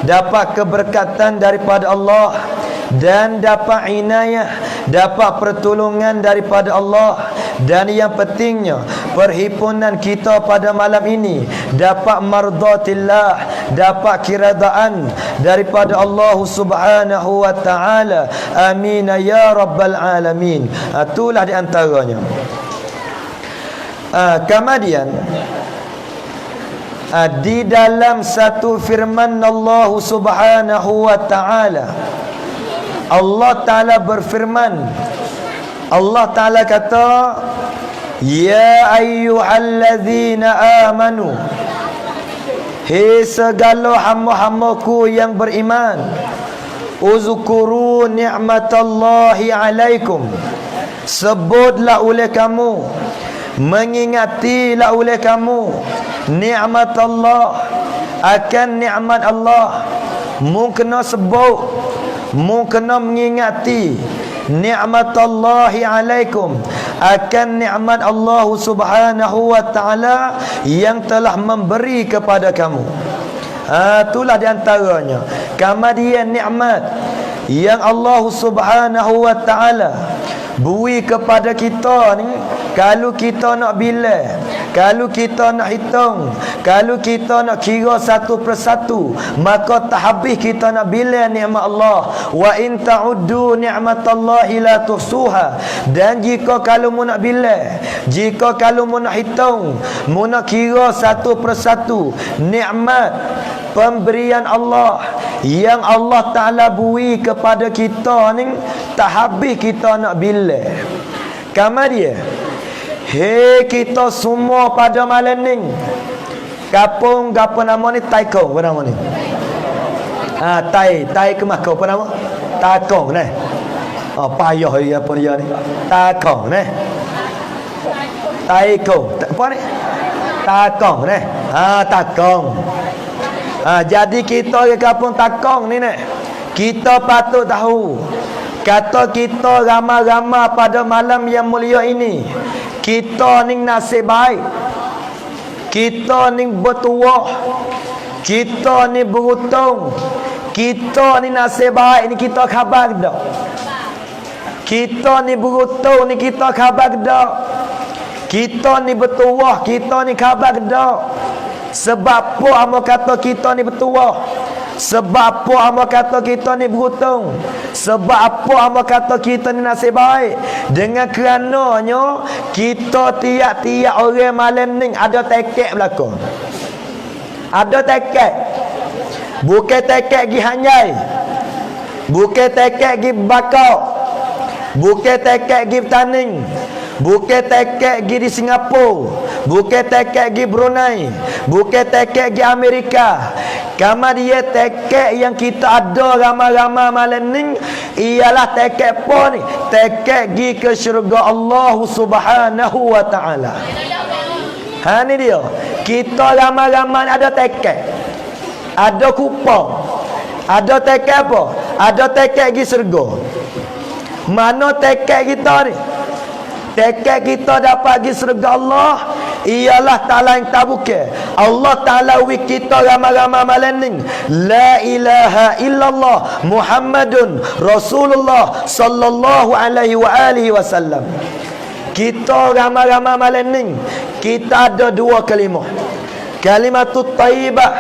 dapat keberkatan daripada Allah, dan dapat inayah, dapat pertolongan daripada Allah. Dan yang pentingnya, perhimpunan kita pada malam ini dapat mardatillah, dapat kiradaan daripada Allah Subhanahu wa taala. Amin ya rabbal alamin. Itulah di antaranya. Kemudian di dalam satu firman Allah Subhanahu wa taala, Allah taala berfirman, Allah taala kata, ya ayyuhallazina amanu, hei segala hamba-hambaku yang beriman, uzkuru ni'matallahi alaikum, sebutlah oleh kamu, mengingatilah oleh kamu nikmat Allah, akan nikmat Allah. Mu kena sebut, mu kena mengingati nikmat Allah alaikum, akan nikmat Allah Subhanahu wa taala yang telah memberi kepada kamu. Itulah di antaranya kemudian nikmat yang Allah Subhanahu wa taala beri kepada kita ni. Kalau kita nak bilang, kalau kita nak hitung, kalau kita nak kira satu persatu, maka tak habis kita nak bilang nikmat Allah. Wa in ta'uddu ni'matallahi la tuhsuha. Dan jika kalau mu nak bilang, jika kalau mu nak hitung, mu nak kira satu persatu nikmat pemberian Allah yang Allah Ta'ala beri kepada kita ni, tak habis kita nak bilang. Kemudian hei kita semua pada malam ni, kapung apa nama ni, taikong apa nama ni, tai kemakau apa nama, takong ni, payah ya apa dia ni, takong ni, taikong apa ni, takong ni, takong. Jadi kita ke kapung takong ni ni, kita patut tahu, kata kita ramai-ramai pada malam yang mulia ini, kita ni nasib baik, kita ni bertuah, kita ni beruntung, kita ni nasib baik ni kita khabar dah. Kita ni beruntung ni kita khabar dah. Kita ni bertuah, kita ni khabar dah. Sebab apa hamba kata kita ni bertuah? Sebab apa hamba kata kita ni beruntung? Sebab apa hamba kata kita ni nasib baik? Dengan kerananya kita tiap-tiap orang malam ni ada tekek belakang. Ada tekek. Bukan tekek gi hanyai, bukan tekek gi bakau, bukan tekek gi bertanding, bukan tekek gi di Singapura, bukan tekek gi Brunei, bukan tekek gi Amerika. Kemudian tekek yang kita ada ramai-ramai malam ni ialah tekek apa ni? Tekek gi ke syurga Allah Subhanahu wa taala. Ni dia. Kita ramai-ramai ada tekek, ada kupon, ada tekek apa? Ada tekek gi syurga. Mana tekek kita ni? Tekek kita dapat pergi syurga Allah ialah Ta'ala yang tak buka. Allah Ta'ala wik kita ramai-ramai malam ni, la ilaha illallah Muhammadun Rasulullah sallallahu alaihi wa alihi wasallam. Kita ramai-ramai malam ni, kita ada dua kalimah, kalimatut tayyibah,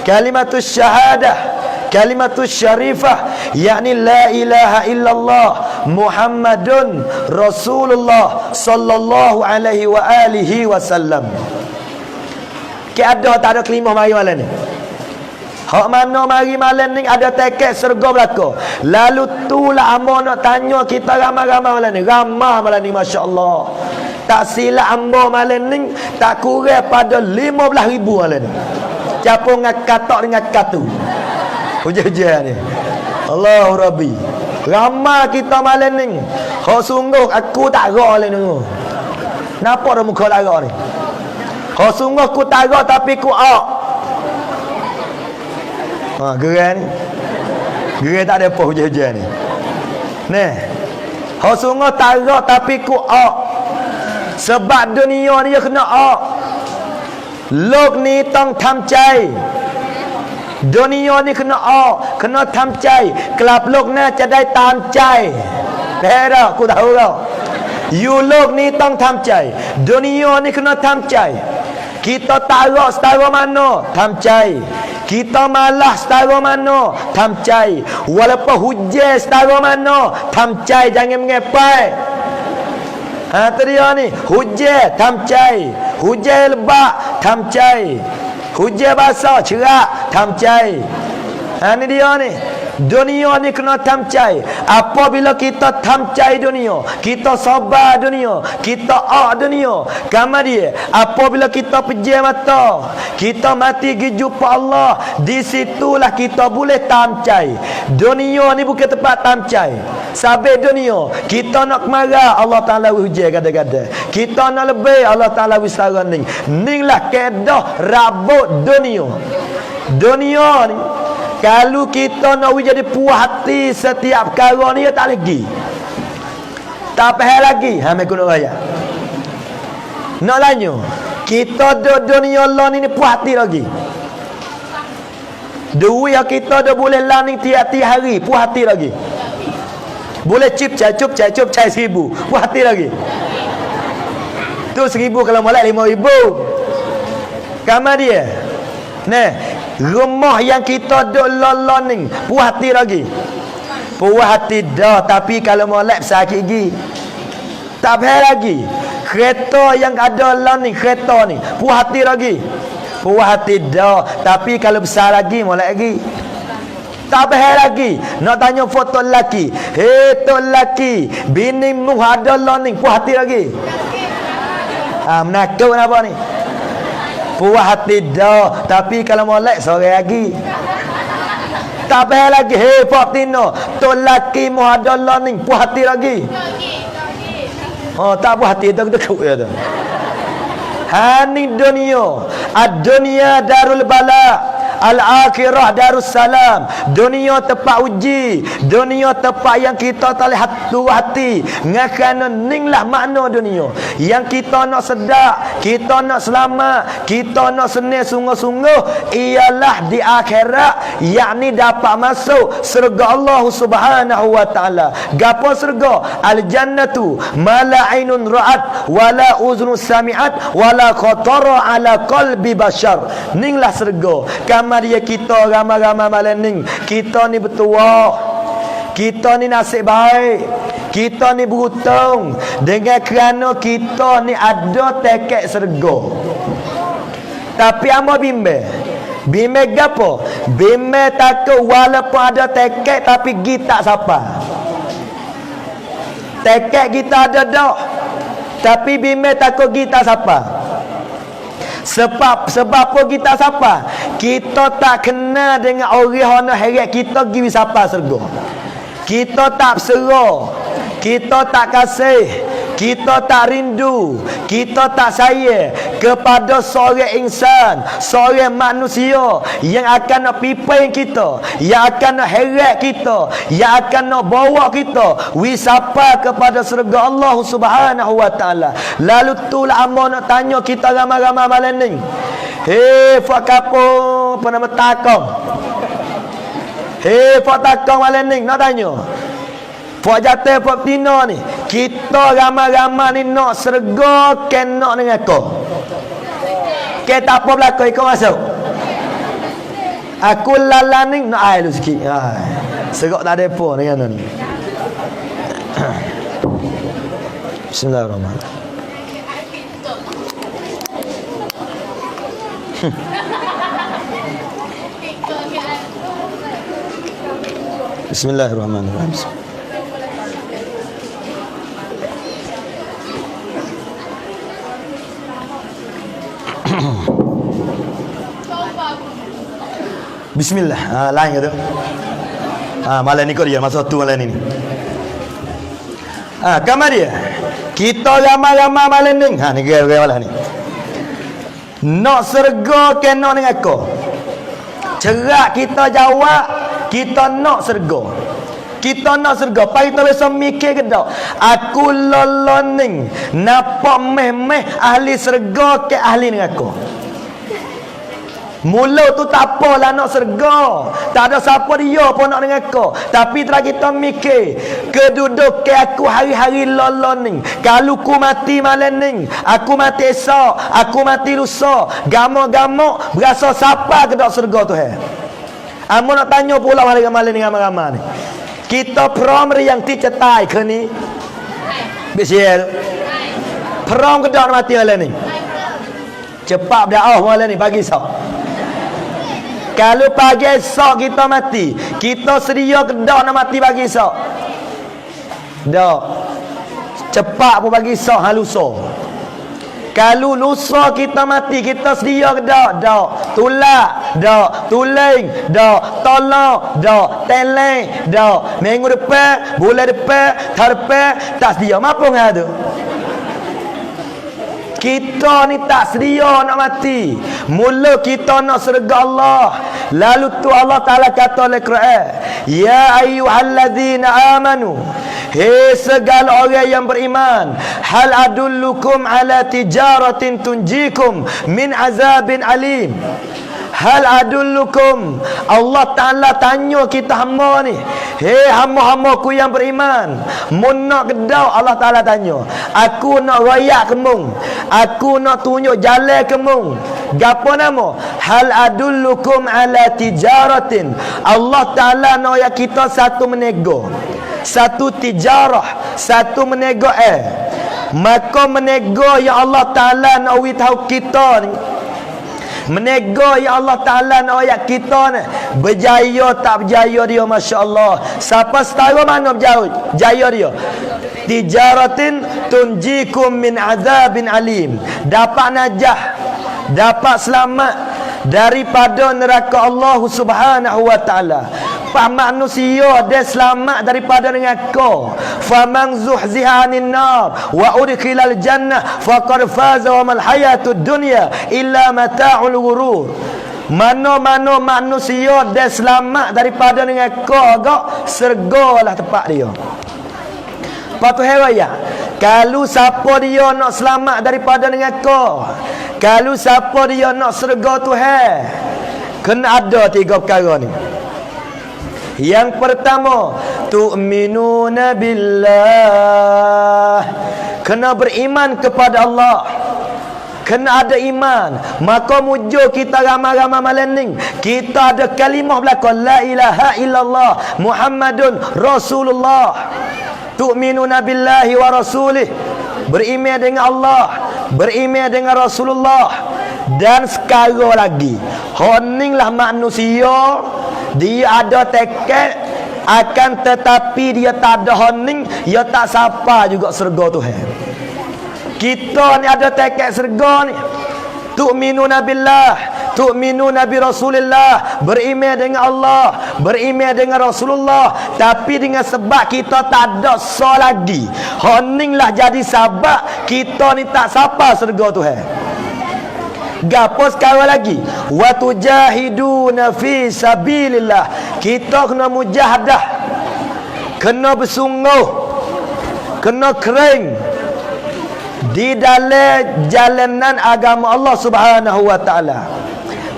kalimatus syahadah, kalimatus syarifah, yakni la ilaha illallah Muhammadun Rasulullah sallallahu alaihi wa alihi wasallam. Ada tak ada kelimah mari malam ni? Hak mana mari malam ni ada tekek syurga belaka. Lalu itulah hamba nak tanya kita ramai-ramai malam ni. Ramai malam ni, masya-Allah. Tak silap hamba malam ni tak kurang pada 15,000 malam ni. Capung dengan katak dengan katu. Hujan-hujan ni. Allahu Rabbi. Ramai kita malam ni. Kau sungguh aku tak rak malam ni. Nampak dah muka lara ni. Kau sungguh aku tak rak tapi aku ak. Geran ni. Geran tak ada apa hujan-hujan ni. Nah. Kau sungguh tak rak tapi aku ak. Sebab dunia ni dia kena ak. Lok ni tong tham chay. Dunia ni kena kena ทำใจกลับโลกหน้าจะได้ตามใจแพ้แล้วกูtahu kauอยู่โลกนี้ต้องทำใจ Dunia ni kena ทำใจ Kita tarak setara mana ทำใจ Kita malas setara mana ทำใจ Walaupun hujan setara mana ทำใจ Jangan mengepai tu dia ni hujan ทำใจ Hujan lebat ทำใจ Hujan basah cerah ทำใจ ni dia ni Dunia ni kena ทำใจ Apabila kita ทำใจ dunia Kita sabar dunia Kita dunia Kemudian apabila kita pejam mata Kita mati pergi jumpa Allah Di situlah kita boleh ทำใจ Dunia ni bukan tempat ทำใจ Sampai dunia Kita nak marah Allah Ta'ala hujan kadang-kadang Kita nak lebih Allah Ta'ala wisara ni Inilah kedah rabut dunia Dunia ni kalau kita nak jadi puas hati setiap perkara ni tak lagi. Tak payah lagi. Hame guna raya. Nak lanjut. Kita do dunia Allah ni puas hati lagi. Duit yang kita dah boleh laning tiap-tiap hari puas hati lagi. Boleh cup cai 1000. Puas hati lagi. Tu 1000 kalau molek 5000. Kamar dia. Nah, rumah yang kita duk lolon ni puas hati lagi. Puas hati dah tapi kalau molek sakit gigi. Tak payah lagi. Kereta yang ada lon ni kereta ni puas hati lagi. Puas hati dah tapi kalau besar lagi molek lagi. Tak payah lagi. Nak tanya foto lelaki. Tu lelaki bini mu ada lon ni puas hati lagi. Menakut apa ni? Puas hati dah tapi kalau molek sore lagi. Tak payah lagi. Pak Tino tu lelaki mu ada learning puas hati lagi. Tak puas hati tu ya tu. Hani dunia. Ad-dunia darul bala. Al-akhirah darussalam. Dunia tempat uji. Dunia tempat yang kita tak boleh hati. Ngakana ninglah makna dunia. Yang kita nak sedap, kita nak selamat, kita nak senang sungguh-sungguh ialah di akhirat, yakni dapat masuk syurga Allah Subhanahu wa taala. Gapo syurga? Al-jannatu ma la ainun ra'at wala uzun sami'at wala khatara ala qalbi bashar. Ninglah syurga. Dia kita ramai-ramai malam ni kita ni bertuah, kita ni nasib baik, kita ni berhutang dengan kerana kita ni ada tekek syurga. Tapi amba bimbang gapo? Bimbang takut walaupun ada tekek tapi kita tak sapa. Tekek kita ada dah tapi bimbang takut kita sapa. Sebab apa kita siapa? Kita tak kenal dengan orang yang heret kita pergi siapa syurga. Kita tak berserah, kita tak kasih, kita tak rindu, kita tak sayang kepada seorang insan, seorang manusia yang akan nak pimpin kita, yang akan nak heret kita, yang akan nak bawa kita wisapa kepada syurga Allah Subhanahu wa taala. Lalu itulah amba nak tanya kita ramai-ramai malam ni. Fak kapo pernah takong. Fak takong malam ni nak tanya. Fak jatuh fak tina ni. Kita ramai-ramai ni nak syurga ke nak dengan kau. Ke tak apa berlaku ikut masuk. Aku lalaning nak air lu sikit. Serok tak ada apa dengan ni. Bismillahirrahmanirrahim. Bismillahirrahmanirrahim. Bismillah. Lain kata. Malam ni kau dia masa tu malam ni. Kamar dia. Kita ramai-ramai malam ni. Ni gaya malam ni. Nak syurga ke nak dengan kau? Cerak kita jawab, kita nak syurga. Kita nak syurga. Pai kita biasa mikir ke tak? Aku loloning nampak meh-meh ahli syurga ke ahli dengan kau? Mula tu tak apalah nak serga. Tak ada siapa dia pun nak dengan kau. Tapi telah kita mikir kedudukan aku hari-hari lolo ni. Kalau aku mati malam ni, aku mati esok, aku mati lusa, gamo-gamo berasa siapa ke dak serga tu Amo nak tanya pula malam ni ramai-ramai ni. Kita primary yang dicetai ke ni? Besial. Prom ke dak mati malam ni? Cepat berdakwah malam ni pagi esok. Kalau pagi esok kita mati, kita sedia ke dak nak mati pagi esok? Dak. Cepat pun pagi esok halusa. Kalau lusa kita mati, kita sedia ke dak? Dak. Tulak, dak. Tuling, dak. Tolong, dak. Teleng, dak. Minggu depan, bulan depan, tahun depan tak sedia. Apa ngah tu? Kita ni tak sedia nak mati. Mula kita nak serga Allah. Lalu tu Allah Ta'ala kata oleh Quran, ya ayyuhalladzina amanu, hei segala orang yang beriman, hal adullukum ala tijaratin tunjikum min azabin alim. Hal adullukum, Allah Ta'ala tanya kita hamba ni, hei hamba-hambaku yang beriman, mun nak kedau, Allah Ta'ala tanya, aku nak royak kemung, aku nak tunjuk jalan kemung. Gapo nama? Hal adullukum ala tijaratin. Allah Ta'ala nak ya kita satu menego, satu tijarah, satu menego maka menego yang Allah Ta'ala nak tahu kita ni, menego ya Allah Ta'ala nak ayat kita ni, berjaya tak berjaya dia, Masya Allah. Siapa setara mana berjaya dia? Tijaratin tunjikum min azabin alim. Dapat najah, dapat selamat daripada neraka Allah Subhanahu wa Ta'ala. Pak manusia dia selamat daripada neraka. Faman zuhziha 'anil nar wa udkhilal jannah faqad faza wa mal hayatud dunya illa mata'ul ghurur. Mana-mana manusia dia selamat daripada neraka gak sergalah tempat dia. Patu heraya. Kalau siapa dia nak selamat daripada neraka, kalau siapa dia nak serga Tuhan, kena ada 3 perkara ni. Yang pertama, tu'minuna billah. Kena beriman kepada Allah. Kena ada iman. Maka mujur kita ramai-ramai malam ni, kita ada kalimah belakang la ilaha illallah Muhammadun Rasulullah. Tu'minuna billahi wa rasulih. Beriman dengan Allah, beriman dengan Rasulullah. Dan sekarang lagi, honinglah manusia, dia ada tekad akan tetapi dia tak ada honing, dia tak sapa juga serga Tuhan. Kita ni ada tekad serga ni. Tu'minuna billah, tu'minuna bi Rasulillah, beriman dengan Allah, beriman dengan Rasulullah, tapi dengan sebab kita tak ada so lagi, honinglah jadi sebab kita ni tak sapa serga Tuhan. Gapo sekarang lagi? Wa tujahiduna fi sabilillah. Kita kena mujahadah, kena bersungguh, kena kering di dalam jalanan agama Allah Subhanahu wa Ta'ala.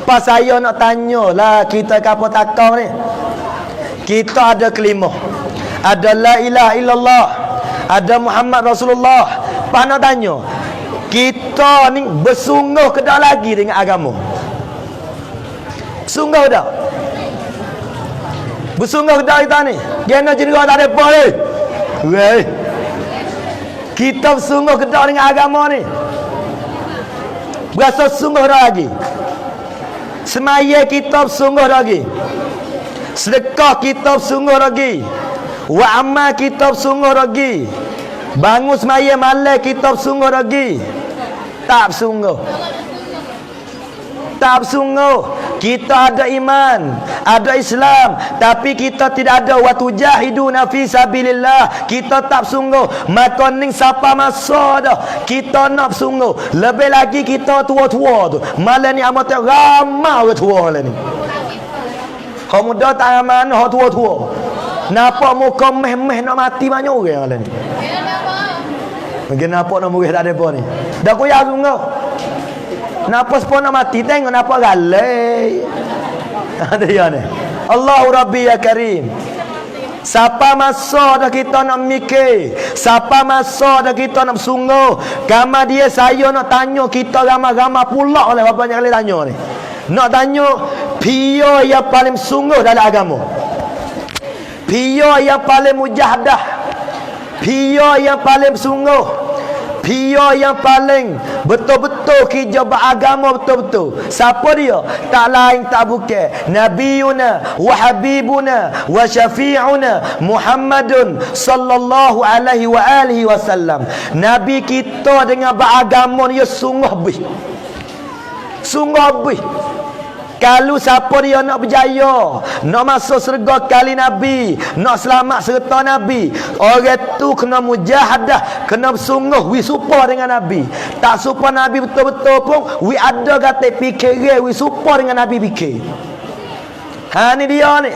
Pas saya nak tanya lah, kita kapo takau ni, kita ada kelima, ada la ilaha illallah, ada Muhammad Rasulullah. Pas nak tanya, kita ni bersungguh ke dak lagi dengan agama? Sungguh dak? Bersungguh ke dak kita ni? Dia nak jenera tak ada apa ni? Weh. Kita bersungguh ke dak dengan agama ni? Berasa sungguh dak lagi? Semaya kita bersungguh dak lagi? Sedekah kita bersungguh dak lagi? Wa amal kita bersungguh dak lagi? Bangun semaya malam kita bersungguh dak lagi? Tak bersungguh. Tak bersungguh. Kita ada iman, ada Islam, tapi kita tidak ada wa tujahiduna fi sabilillah. Kita tak bersungguh. Maka ning siapa masa dah kita nak bersungguh. Lebih lagi kita tua-tua tu. Malam ni amat ramai orang tua malam ni. Hak muda tak aman, hak tua-tua. Nampak muka meh-meh nak mati banyak orang malam ni. Mungkin nampak nak murih tak ada apa ni. Dah koyak sungguh. Napa sepon nak mati tengok napa galai. Ada dia ni. Allahu Rabbi ya Karim. Siapa masa dah kita nak mikir, siapa masa dah kita nak bersungguh. Gambar dia saya nak tanya kita ramai-ramai pula oleh berapa banyak kali tanya ni. Nak tanya pia yang paling bersungguh dalam agama. Pia yang paling mujahadah. Pia yang paling bersungguh. Pia yang paling betul-betul kerja beragama betul-betul. Siapa dia? Tak lain tak bukan Nabiuna wa Habibuna wa Syafi'una Muhammadun sallallahu alaihi wa alihi wasallam. Nabi kita dengan beragama dia sungguh habis. Sungguh habis. Kalau siapa dia nak berjaya, nak masuk syurga kali Nabi, nak selamat serta Nabi, orang tu kena mujahadah, kena bersungguh, wi supa dengan Nabi. Tak supa Nabi betul-betul pun, wi ada kata fikir, wi supa dengan Nabi fikir. Ha ni dia ni.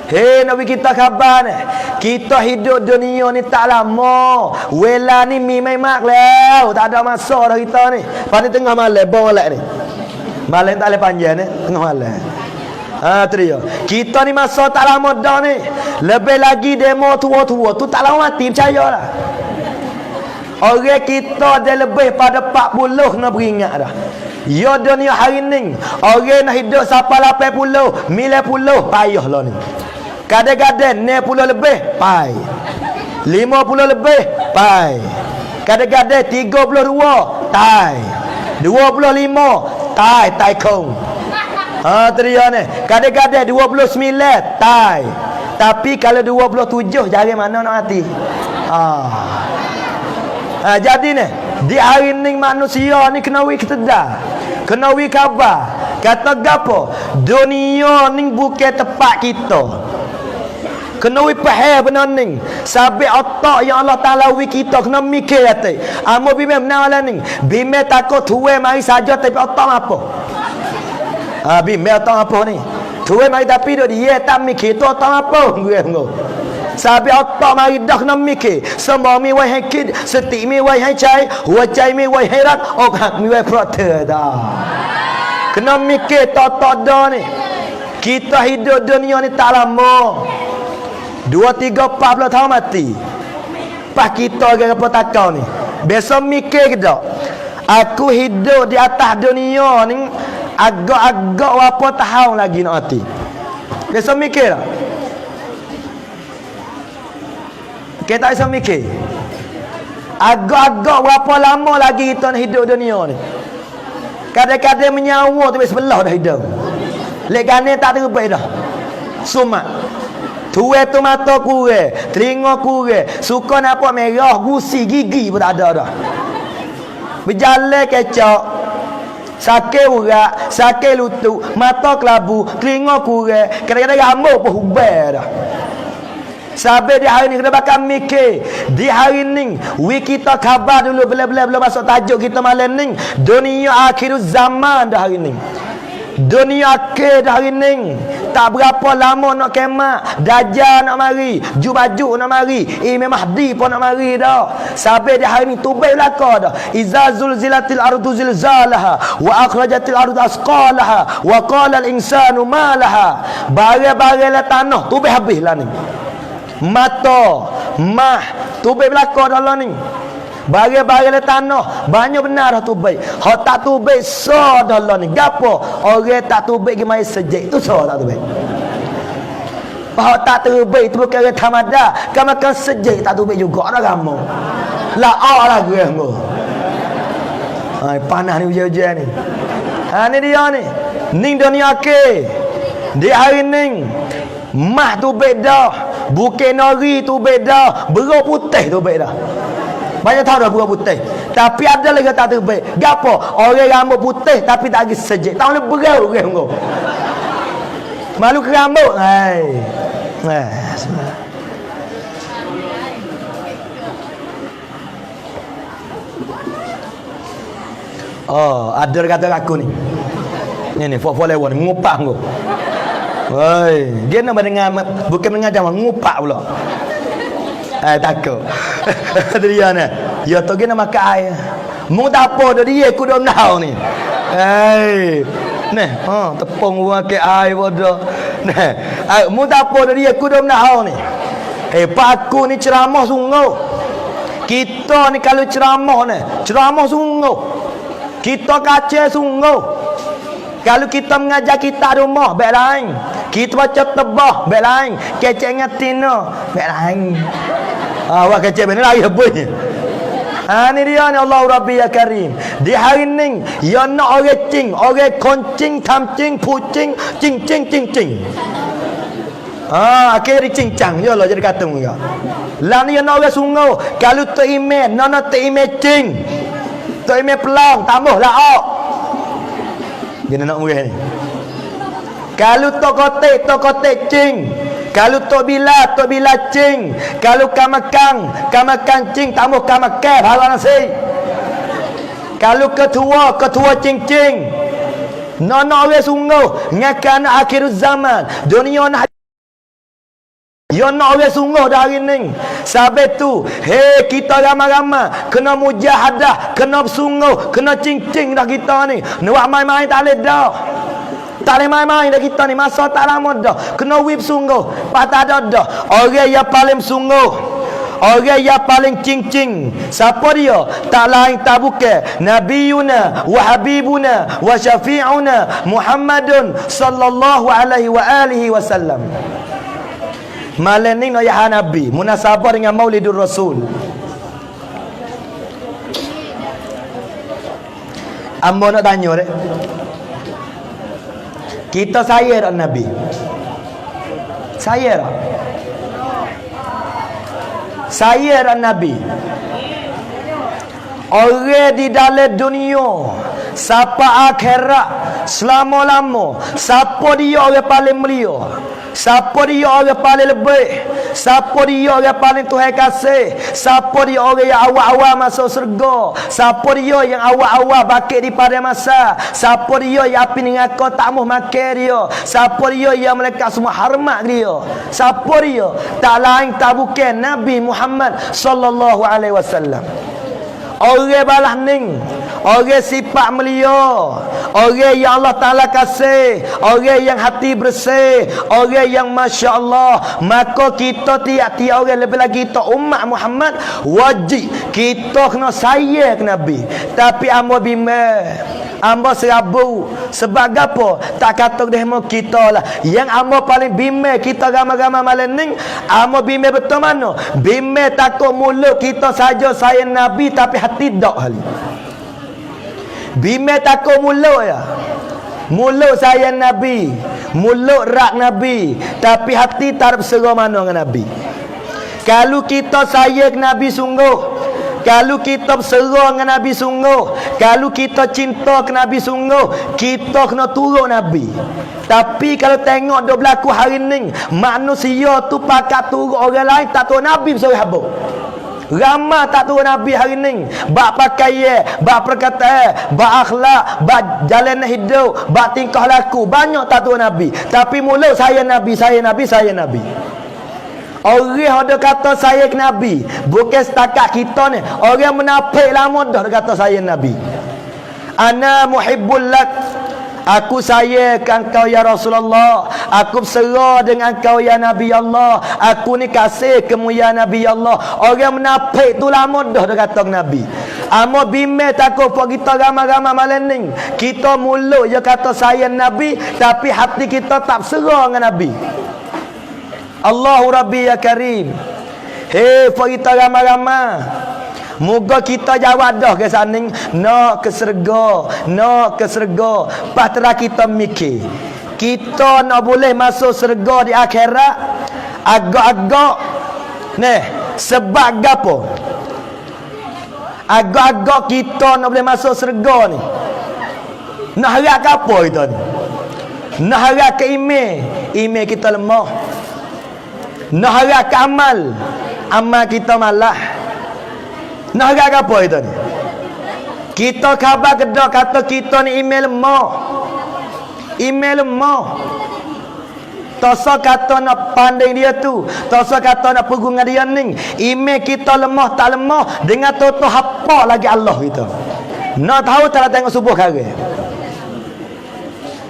Hei Nabi kita khabar ni. Kita hidup dunia ni tak lama. Wela ni memang lah. Tak ada masa dah kita ni. Pada tengah malam, bolak ni. Malam tak boleh panjang ni, tengah malam. Ha tu dia. Kita ni masa tak lama dah ni. Lebih lagi demo tua-tua tu tak lama mati, percayalah. Orang kita dah lebih pada 40 nak beringat dah. Ya dunia hari ni, orang nak hidup sampai 80, 90 payahlah ni. Kadang-kadang 60 lebih pai. 50 lebih pai. Kadang-kadang 32 tai. 25 tai kong. Ha tu dia ni. Kadang-kadang 29 tai. Tapi kalau 27 jari mana nak mati. Jadi ni di hari ni manusia ni kena wi ketedah. Kena wi khabar. Kata gapo? Dunia ni bukan tempat kita. Kena wi faham benar ni. Sabit otak yang Allah Taala wi kita kena mikir hati. Amo bime menala ni. Bime takut tuwe mari saja tapi otak apa? Bime otak apa ni? Tuwe mari tapi dia tak mikir tu otak apa? Gue ngoh. Sabit otak mari dah kena mikir. Semua mi wai hakid, seti mi wai hai cai, wajai mi wai herat, ok mi wai prote dah. Kena mikir otak dah ni. Kita hidup dunia ni tak lama. 2, 3, 40 tahun mati. Pas kita orang apa takau ni. Biasa mikir ke tak? Aku hidup di atas dunia ni agak-agak berapa tahun lagi nak mati. Biasa mikir tak? Kita tak bisa mikir. Agak-agak berapa lama lagi kita nak hidup dunia ni. Kadang-kadang menyawa tu sebelah dah hidup. Lek kanan tak terbaik dah. Sumat. Tuai tu mata kurang, telinga kurang, suka nampak merah, gusi, gigi pun tak ada dah. Berjalan kecak, sakit urat, sakit lutut, mata kelabu, telinga kurang, kadang-kadang rambut pun hubar dah. Sampai di hari ni kena bakal mikir. Di hari ni we kita khabar dulu belum masuk tajuk kita malam ni. Dunia akhir zaman dah hari ni. Dunia akhir dah hari ni. Tak berapa lama nak kemat. Dajjal nak mari, Jubajuk nak mari, Imam Mahdi pun nak mari dah. Sampai di hari ni tubai belaka dah. Iza zulzilatil ardu zilzalaha wa akhrajatil ardu asqalaha wa qala al insanu ma laha. Barang-barang tanah tubai habis lah ni. Mata, mah, tubai belaka dah lah ni. Barang-barang tanah banyak benar dah tubai. Hak tak tubai so dah lah ni. Gapo? Orang tak tubai ke mai sejak tu so tak tubai. Hak tak tubai tu bukan orang tamada. Kan makan sejak tak tubai juga dah kamu. La lah gue ngo. Ai panas ni hujan-hujan ni. Ha ni dia ni. Ning dunia ke. Di hari ning mah tu beda. Bukan nori tu beda. Beruk putih tu beda. Banyak tahu dah beruk putih. Tapi ada lagi tak terbaik. Gapo? Orang rambut putih tapi tak lagi sejak. Tak boleh beruk ke. Malu ke rambut. Hai. Oh, ada kata aku ni. Ni fok lewat ni ngupak aku. Oi, dia nak mendengar bukan mengajar ngupak pula. Takut. Dia ni. Ya tu dia nak makan air. Mu tak apa dah dia aku dah nau ni. Nah, tepung buang ke air bodoh. Nah, mu tak apa dia aku dah menahau ni. Pak aku ni ceramah sungguh. Kita ni kalau ceramah sungguh. Kita kaca sungguh. Kalau kita mengajar kita rumah, baik lain. Kita baca tebah, baik lain. Kecek ngatina, baik lain. Awak kecek benar lagi apa ni? Ni dia ni Allah Rabbi ya Karim. Di hari ni, ya nak orang cing, orang koncing, tamcing, pucing, cing. Akhirnya cincang je lah jadi kata mereka. Lah ni nak orang sungguh. Kalau tu email, nak tu email cing. Tu email pelang, tambah lah ok. Dia nak orang ni. Kalau tu kotek cing. Kalau tu bila cing. Kalau kamakang cing, tambah kamakang hala nasi. Kalau ketua cing. Nak orang sungguh. Ngakan akhir zaman. Dunia nak orang sungguh dah hari ni. Sebab tu, kita ramai-ramai kena mujahadah, kena bersungguh, kena cing-cing dah kita ni. Nak main-main tak boleh dah. Tak boleh main-main dah kita ni. Masa tak lama dah. Kena wib sungguh. Patah dah. Orang yang paling sungguh, orang yang paling cing-cing, siapa dia? Tak lain tak bukan Nabiyuna wa Habibuna wa Syafi'una Muhammadun sallallahu alaihi wa alihi wasallam. Malam ni nak ya Nabi munasabah dengan Maulidur Rasul. Ambo nak tanya dek. Kita saya tak Nabi? Saya tak? Saya tak Nabi? Orang di dalam dunia, siapa akhirat selama-lama, siapa dia orang paling mulia, siapa dia orang paling lebih, siapa dia orang paling Tuhan kasih, siapa dia orang yang awal-awal masuk surga, siapa dia yang awal-awal bakit di pada masa, siapa dia yang api dengan kau tak mau makan dia, siapa dia yang melekat semua hormat dia, siapa dia? Tak lain tak bukan Nabi Muhammad sallallahu alaihi wasallam. Orang balas ning, orang sifat mulia, orang yang Allah Ta'ala kasih, orang yang hati bersih, orang yang Masya Allah. Maka kita tiap-tiap orang, lebih lagi kita umat Muhammad, wajib kita kena sayang ke Nabi. Tapi amba bimbang, amba serabu. Sebab apa? Tak kata demo kita lah. Yang amba paling bimbang kita ramai-ramai malam ni, amba bimbang betul mana? Bimbang takut mulut kita saja sayang Nabi tapi hati tak hal. Bimbang takut mulut ya. Mulut sayang Nabi, mulut rak Nabi, tapi hati tak berserah mana dengan Nabi. Kalau kita sayang Nabi sungguh, kalau kita berserah dengan Nabi sungguh, kalau kita cinta ke Nabi sungguh, kita kena turut Nabi. Tapi kalau tengok dia berlaku hari ni, manusia tu pakat turut orang lain, tak turut Nabi berserah habuk. Ramai tak turut Nabi hari ni. Bak pakaian, bak perkataan, bak akhlak, bak jalan hidup, bak tingkah laku, banyak tak turut Nabi. Tapi mulut saya Nabi. Orang ada kata saya ke Nabi, bukan setakat kita ni. Orang menafik lama dah kata saya Nabi. Ana muhibbul lak, aku sayangkan kau ya Rasulullah. Aku berserah dengan kau ya Nabi Allah. Aku ni kasih kamu ya Nabi Allah. Orang menafik tu lama dah kata Nabi. Amo bimbang takut apa kita ramai-ramai malam ni. Kita mulut je kata sayang Nabi, tapi hati kita tak berserah dengan Nabi. Allahu Rabbi ya Karim. Apa kita ramai-ramai, moga kita jawab dah ke sana, nak ke syurga. Patera kita mikir, kita nak boleh masuk syurga di akhirat agak-agak sebab apa? Agak-agak kita nak boleh masuk syurga ni, nak harap apa kita ni? Nak harap ke iman kita lemah. Nak harap ke amal kita malah. Nak harap apa itu ni? Kita khabar kedah kata kita ni email lemah. Tasa kata nak pandai dia tu, tasa kata nak pegang dia ni. Email kita lemah tak lemah, dengan toto hapa lagi Allah kita. Nak tahu tak tengok subuh kare.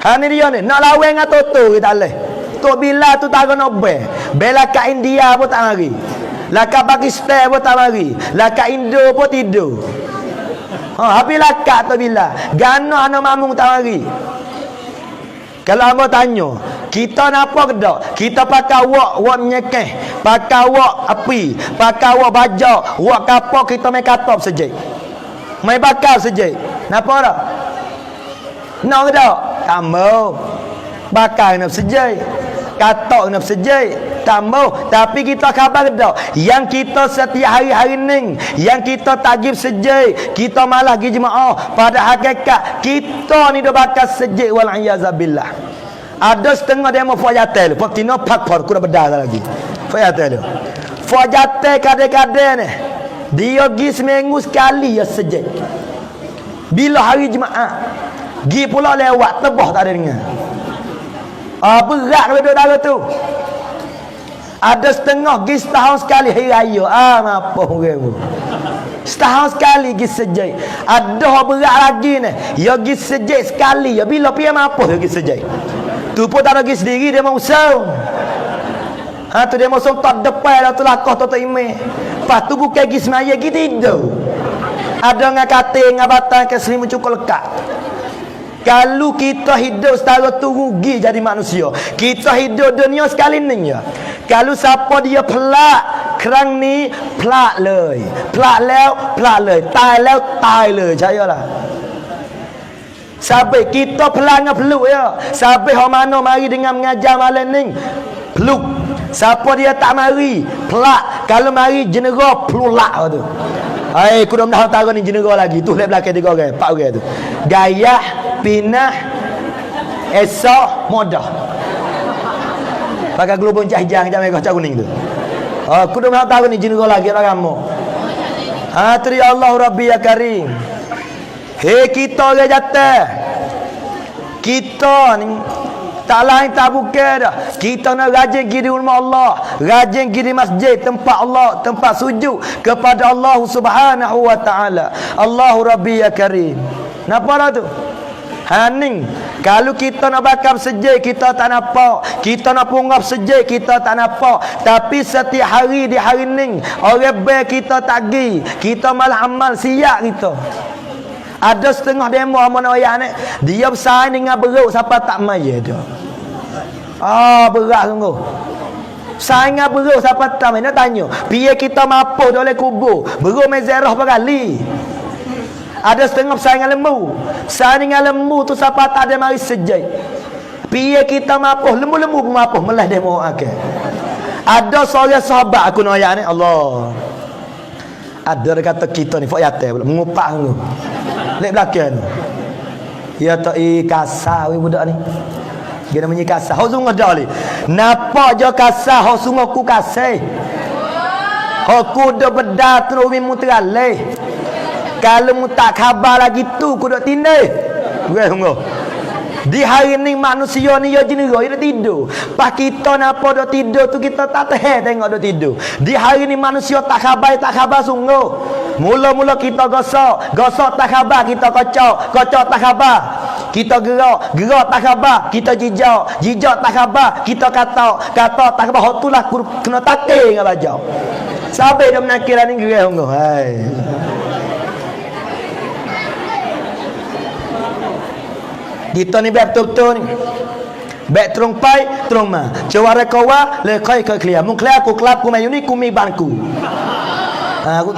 Ha ni dia ni, nak lawan dengan Toto kita leh. Tok Bila tu tak kena bela kat India pun tak mari. Lah kat Pakistan pun tak mari. Lah kat Indo pun tidur. Habis lah kat Tok Bila. Gana anak mamung tak mari. Kalau hamba tanya, kita napa ke tak? Kita pakai wak menyekeh, pakai wak api, pakai wak baja, wak kapal kita main katop saja. Main bakar saja. Napa dak? Nak ke tak? Tak mau. Bakar nak saja. Katok nak saja. Tak mau. Tapi kita khabar ke tak? Yang kita setiap hari-hari ni, yang kita tagih saja, kita malah pergi jemaah. Pada hakikat kita ni dah bakar saja wal iyazabillah. Ada setengah dia mau fajatel, paktina pakpor ku dah bedah lagi. Fajatel. Fajatel kadang-kadang ni dia pergi seminggu sekali ya saja. Bila hari Jumaat, pergi pula lewat tebah tak ada dengar. Berat kalau duduk dalam tu. Ada setengah pergi setahun sekali hari raya. Apa orang tu? Setahun sekali pergi sejak. Ada berat lagi ni. Ya pergi sejak sekali. Ya bila pergi apa dia pergi sejak. Tu pun tak ada pergi sendiri, dia mau usang. Tu dia mau usang tak depan dah tu lakah tu imeh. Lepas tu bukan pergi semaya, pergi tidur. Ada dengan katil, dengan batang, ke selimut cukup lekat. Kalau kita hidup setara tu rugi jadi manusia. Kita hidup dunia sekali ni ya. Kalau siapa dia pelak, kerang ni pelak leh. Pelak leh. Tai leh, tai leh. Cayalah. Sampai kita pelak dengan peluk ya. Sampai orang mana mari dengan mengajar malam ni. Peluk. Siapa dia tak mari, pelak. Kalau mari jenera pelulak tu. Hai, ku dah dah tahu ni jenera lagi. Tu lep belakang 3 orang, 4 orang tu. Gayah, pinah, esok, modah. Pakai gelubung cahijang jam merah cak kuning tu. Aku dah tahu ni jenera lagi orang kamu. Tu ya Allah Rabbi ya Karim. Hei kita orang jatuh. Kita ni tak lain tak bukan dah. Kita nak rajin pergi di rumah Allah, rajin pergi di masjid, tempat Allah, tempat sujud kepada Allah Subhanahu wa taala. Allahu Rabbi ya Karim. Napa dah tu? Haning. Kalau kita nak bakar sejak kita tak nampak, kita nak punggap sejak kita tak nampak. Tapi setiap hari di hari ni orang baik kita tagih, kita malah amal siap kita. Ada setengah demo amanah ayat ni, dia bersaing dengan beruk siapa tak maya dia. Berat sungguh. Saing dengan beruk siapa tak maya. Nak tanya, piye kita mampu oleh kubur, beruk mezerah berkali. Ada setengah bersaing dengan lembu. Saing dengan lembu tu siapa tak ada mari sejai. Piye kita mampu, lembu-lembu pun mampu melah demo akal. Ada seorang sahabat aku nak ayat ni, Allah. Ada kata kita ni fak yatai pula mengupak tu. Lek belakang tu. Ya tak kasar we budak ni. Dia namanya kasar. Hau sungguh dah ni. Napa je kasar, hau sungguh ku kasih. Hau ku dah bedah tu umi mu teralih. Kalau mu tak khabar lagi tu ku dak tindih. Bukan sungguh. Di hari ni manusia ni ya jenera dia tidur. Pas kita napa dak tidur tu kita tak tahan tengok dak tidur. Di hari ni manusia tak khabar sungguh. Mula-mula kita gosok tak khabar, kita kocok tak khabar. Kita gerak tak khabar, kita jijak tak khabar, kita kata tak khabar. Hak tulah kena takir dengan bajau. Sampai dah menakiran ni gerak sungguh. Hai. Kita ni betul-betul ni. Baik terung pai, terung ma. Cewara kawa, le kai ke clear. Mung clear aku kelap ku mayu ni ku mi banku. Aku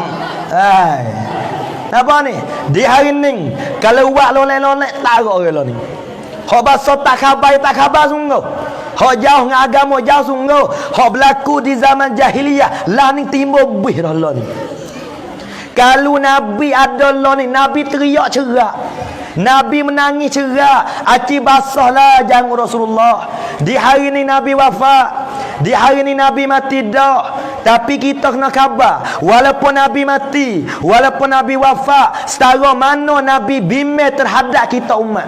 apa ni? Di hari ni kalau buat lolek-lolek tak orang lo ni. Hak bahasa tak khabar sungguh. Hak jauh dengan agama jauh sungguh. Hak berlaku di zaman jahiliyah lah ni timbul bih dah lo ni. Kalau Nabi ada lo ni, Nabi teriak cerak. Nabi menangis cerak, aci basahlah jangan Rasulullah. Di hari ni Nabi wafat, di hari ni Nabi mati dah. Tapi kita kena khabar, walaupun Nabi mati, walaupun Nabi wafat, setara mana Nabi bimbing terhadap kita umat.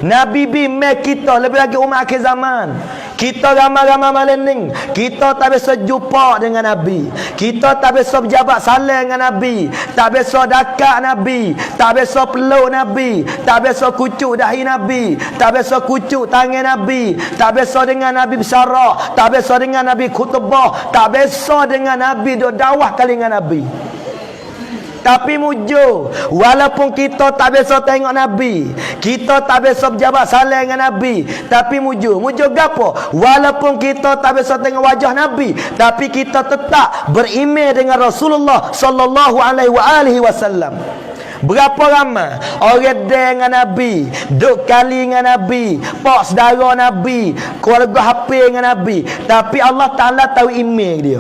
Nabi bimbing kita lebih lagi umat akhir zaman. Kita ramai-ramai malening. Kita tak biasa jumpa dengan Nabi. Kita tak biasa berjabat salam dengan Nabi. Tak biasa dekat Nabi. Tak biasa peluk Nabi. Tak biasa kucuk dahi Nabi. Tak biasa kucuk tangan Nabi. Tak biasa dengan Nabi bersarah. Tak biasa dengan Nabi khutbah. Tak biasa dengan Nabi duk dakwah kali dengan Nabi. Tapi mujur, walaupun kita tak biasa tengok Nabi, kita tak biasa berjabat salam dengan Nabi, tapi mujur gapo? Walaupun kita tak biasa tengok wajah Nabi, tapi kita tetap beriman dengan Rasulullah sallallahu alaihi wasallam. Berapa ramai orang dengan Nabi, duk kali dengan Nabi, pak saudara Nabi, keluarga hafil dengan Nabi, tapi Allah Taala tahu iman dia.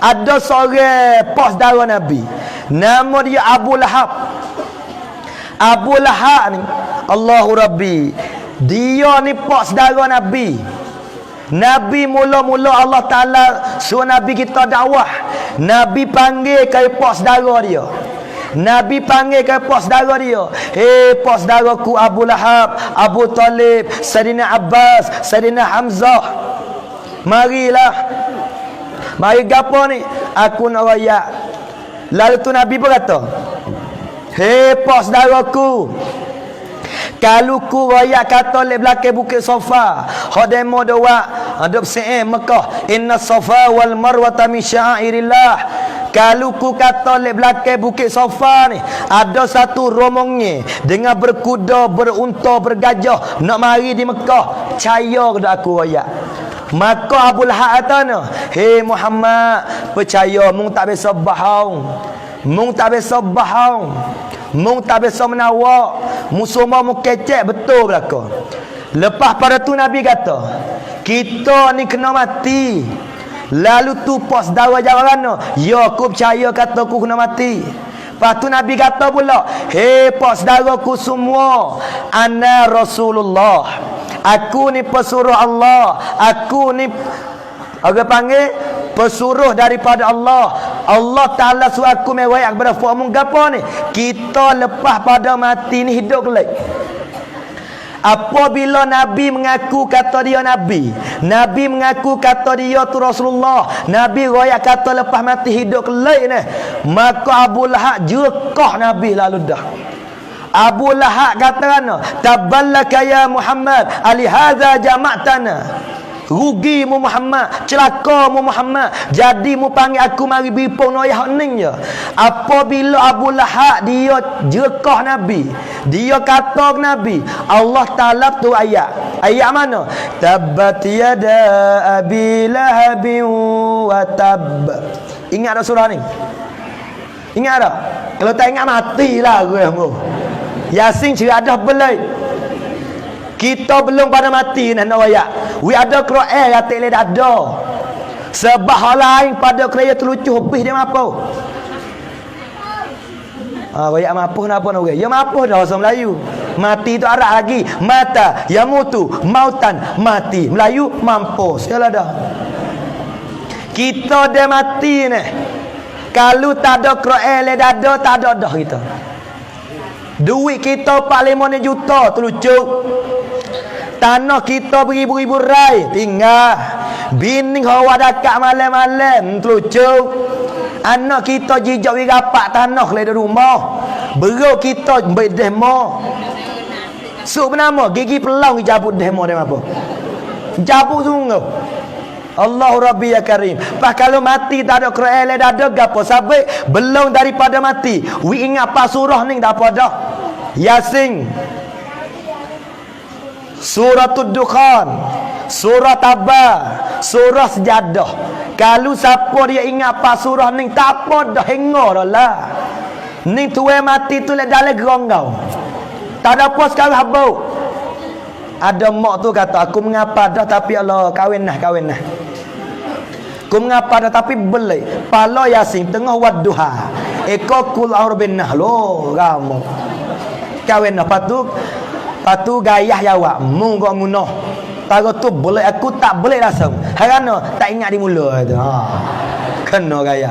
Ada seorang pak saudara Nabi, nama dia Abu Lahab. Abu Lahab ni, Allahu Rabbi, dia ni pak saudara Nabi. Nabi mula-mula Allah Ta'ala suruh Nabi kita dakwah. Nabi panggil ke pak saudara dia. Nabi panggil ke pak saudara dia. Pak saudaraku Abu Lahab, Abu Talib, Sayyidina Abbas, Sayyidina Hamzah, marilah. Mari gapo ni? Aku nak royak. Lalu tu Nabi berkata, pak saudaraku, kalau ku royak kata lek belakang bukit Safa, hademo doa, adab se'e Mekah, inna Safa wal Marwata min sya'airillah. Kalau ku kata lek belakang bukit Safa ni ada satu rombongnya dengan berkuda, berunta, bergajah nak mari di Mekah, percaya ke aku royak? Maka Abu Lahab kata, Muhammad, percaya mung tak biasa bohong. Mung tak biasa bohong. Mung tak biasa menawak. Mung semua mung kecek betul belaka. Lepas pada tu Nabi kata, kita ni kena mati. Lalu tu pas saudara jawab mana? Ya, aku percaya kata aku kena mati. Lepas tu Nabi kata pula, pak saudaraku semua, ana Rasulullah. Aku ni pesuruh Allah. Aku ni orang panggil pesuruh daripada Allah. Allah Ta'ala suruh aku mewaiak kepada formu gapo ni? Kita lepas pada mati ni hidup kelak. Apabila Nabi mengaku kata dia Nabi, Nabi mengaku kata dia tu Rasulullah, Nabi royak kata lepas mati hidup kelak ni, maka Abu Lahab jekah Nabi lalu dah. Abu Lahab kata, taballaka ya Muhammad, alihadza jama'tana. Rugi mu Muhammad, celaka mu Muhammad. Jadi mu panggil aku mari bipung noyah ning je. Apabila Abu Lahab dia jekah Nabi, dia kata ke Nabi, Allah Taala tu ayat. Ayat mana? Tabbat yada abi lahabin wa tab. Ingat tak surah ni? Ingat tak? Kalau tak ingat matilah aku. Yasin cerita dah belai. Kita belum pada mati nak ayat. We ada Quran kata le dada. Sebab hal lain pada kerja terlucuh habis dia mapo. Ayat mapo napa nak orang? Ya mapo dah bahasa Melayu. Mati tu Arab lagi. Mata yamutu mautan, mati. Melayu mampus. Yalah dah. Kita dah mati ni. Kalau tak ada Quran le dada tak ada dah kita. Duit kita 4-5 juta terlucuk. Tanah kita beribu-ribu rai tinggal. Bini hawa dekat malam-malam terlucuk. Anak kita jijak wirapak tanah le di rumah. Beruk kita baik demo. Suk bernama gigi pelang jabut demo dia apa? Jabut sungguh. Allahu Rabbi ya Karim. Pas kalau mati tak ada Quran le dada gapo sampai belum daripada mati. We ingat pas surah ni dak apa dah. Yasin, Suratul Dukhan, Surah Tabah, Surah Sejadah. Kalau siapa dia ingat pas surah ni tak apa dah hengor lah. Ni tuai mati tu le dalam geronggau. Tak ada apa sekarang habau. Ada mak tu kata, aku mengapa dah tapi Allah kahwin nah. Aku mengapa dah tapi beli. Pala Yasin tengah wadduha. Eko kul aurbinah lo kamu. Kahwin nah patu gayah jawab mu kau munoh. Tahu tu boleh aku tak boleh langsung. Kerana tak ingat di mula tu. Kena gayah.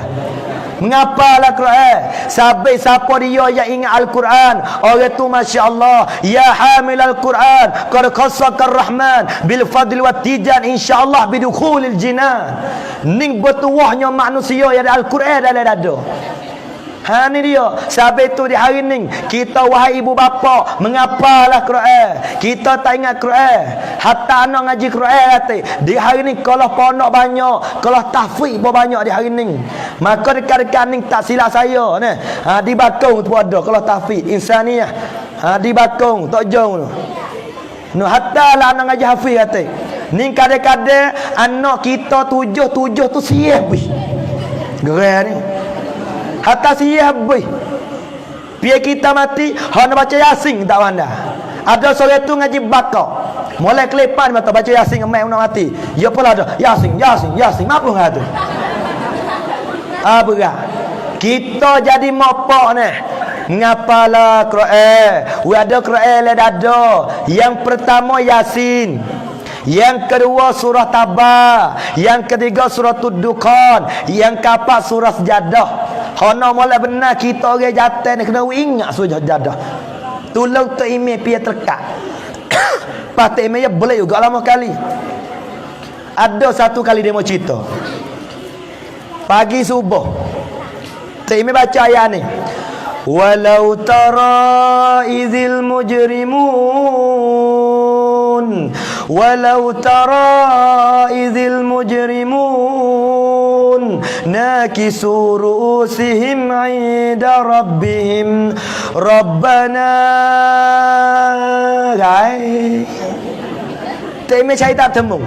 mengapalah Quran. Sampai siapa dia yang ingat Al-Quran, orang tu masya-Allah, ya hamilal Quran qad khassakar rahman bil fadli wat tijan insyaallah bidukhulil jinan. Ning bertuahnya manusia yang ada Al-Quran dalam dada. Ha ni dia. Sebab tu di hari ni kita wahai ibu bapa mengapalah Quran. Kita tak ingat Quran. Hatta anak ngaji Quran kata. Di hari ni kalau ponok banyak, kalau tahfiz pun banyak di hari ni. Maka dekat-dekat ni tak silap saya ni. Ha di Bakong tu ada kalau tahfiz insaniah. Ha di Bakong tak jauh tu. No hatta lah anak ngaji hafiz kata. Ni kadang-kadang anak kita tujuh tu siap weh. Gerak ni. Hatta siap habis. Biar kita mati, hang baca Yasin tak pandai. Ada seorang tu ngaji bakar. Mulai kelepan mata baca Yasin mai nak mati. Ya pula ada Yasin. Apa ngah tu? Berat. Kita jadi mopak ni. Ngapalah Quran. Ada Quran le dada. Yang pertama Yasin. Yang kedua surah Tabah. Yang ketiga surah Dukhan. Yang keempat surah Sejadah. Hono mulai benar kita orang jatuh ni kena ingat surah Sejadah. Tolong tu email pia terkat. Patut email boleh juga lama kali. Ada satu kali dia mau cerita. Pagi subuh. Tu email baca ayat ni. Walau tara izil mujrimun walau tara izil mujrimun nakisu ru'usihim 'inda rabbihim rabbana gai teme cai tak temu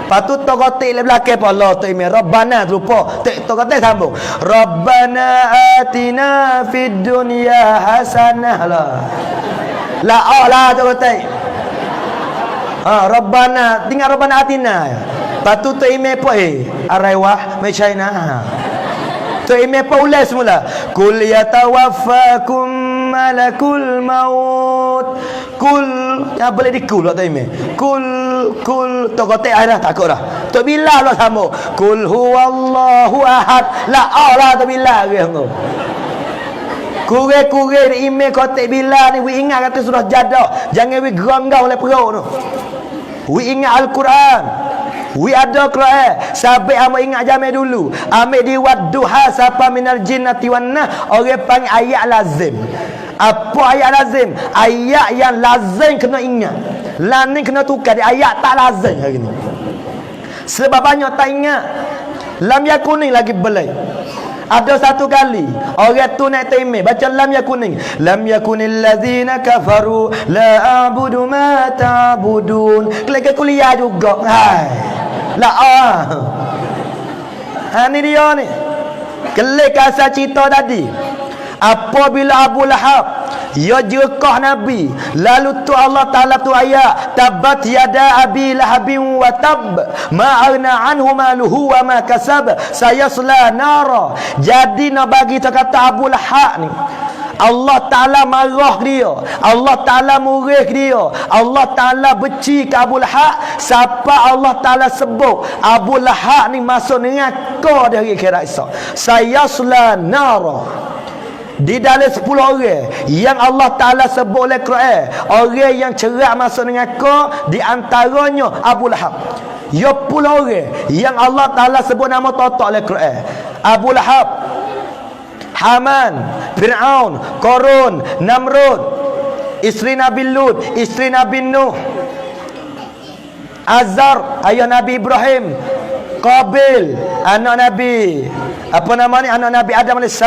patut to kotik le belakang pa Allah tu ime rabbana lupa tek to kotik sambung rabbana atina fid dunya hasanah la Allah tu kotik rabbana tinggal rabbana atina patut tu ime pa araiwah mai China tu ime pa ulas semula kul yatawaffakum malakul maut kul ya boleh dikul tak ime kul tu kotek dah takut dah tu bila lah sama kul huwallahu ahad la Allah tu bila ke hang kure di ime kotek bila ni we ingat kata surah Jadah jangan we geranggau oleh perut tu we ingat Al-Quran we ada Quran sampai amo ingat zaman dulu ambil di wadduha sapa minal jinnati wan nas orang panggil ayat lazim. Apa ayat lazim? Ayat yang lazim kena ingat. Lan ni kena tukar di ayat tak lazim hari ni. Sebab banyak tak ingat. Lam yakuning lagi belai. Ada satu kali orang tu naik temeh baca lam yakuning. Lam yakunil ladzina kafaru la a'budu ma ta'budun. Kelak kuliah juga. Hai. La ni dia ni. Kelak asal cerita tadi. Apabila Abu Lahab ia jekah Nabi, lalu tu Allah Ta'ala tu ayat tabat yada abi lahabin wa tab ma aghna anhu maluhu wa ma kasab sayasla nara. Jadi nak bagi kata Abu Lahab ni Allah Ta'ala marah dia, Allah Ta'ala murih dia, Allah Ta'ala benci ke Abu Lahab. Siapa Allah Ta'ala sebut Abu Lahab ni masuk neraka di hari akhirat esok. Sayasla nara. Di dalam 10 orang yang Allah Ta'ala sebut oleh Quran, orang yang cerak masuk neraka, di antaranya Abu Lahab. Ya 10 orang yang Allah Ta'ala sebut nama totok oleh Quran. Abu Lahab, Haman, Fir'aun, Qarun, Namrud, isteri Nabi Lut, isteri Nabi Nuh, Azar, ayah Nabi Ibrahim, Qabil, anak Nabi anak Nabi Adam AS,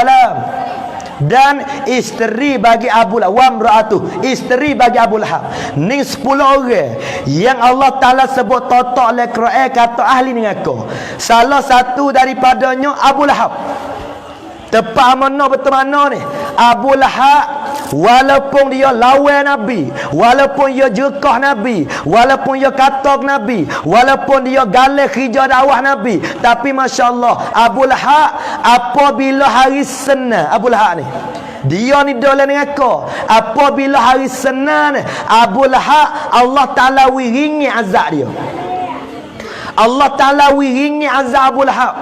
dan isteri bagi Abu Lahab, wamra'atuh, isteri bagi Abu Lahab. Ni 10 orang yang Allah Ta'ala sebut totok oleh Quran kata ahli neraka. Salah satu daripadanya Abu Lahab. Tepat mana betul mana ni? Abu Lahab walaupun dia lawan Nabi, walaupun dia jekah Nabi, walaupun dia katak Nabi, walaupun dia galak kerja dakwah Nabi, tapi masya-Allah Abu Lahab apabila hari Senin Abu Lahab ni dia ni dalam neraka. Apabila hari Senin Abu Lahab Allah Ta'ala wiringi azab dia. Allah Ta'ala wiringi azab Abu Lahab.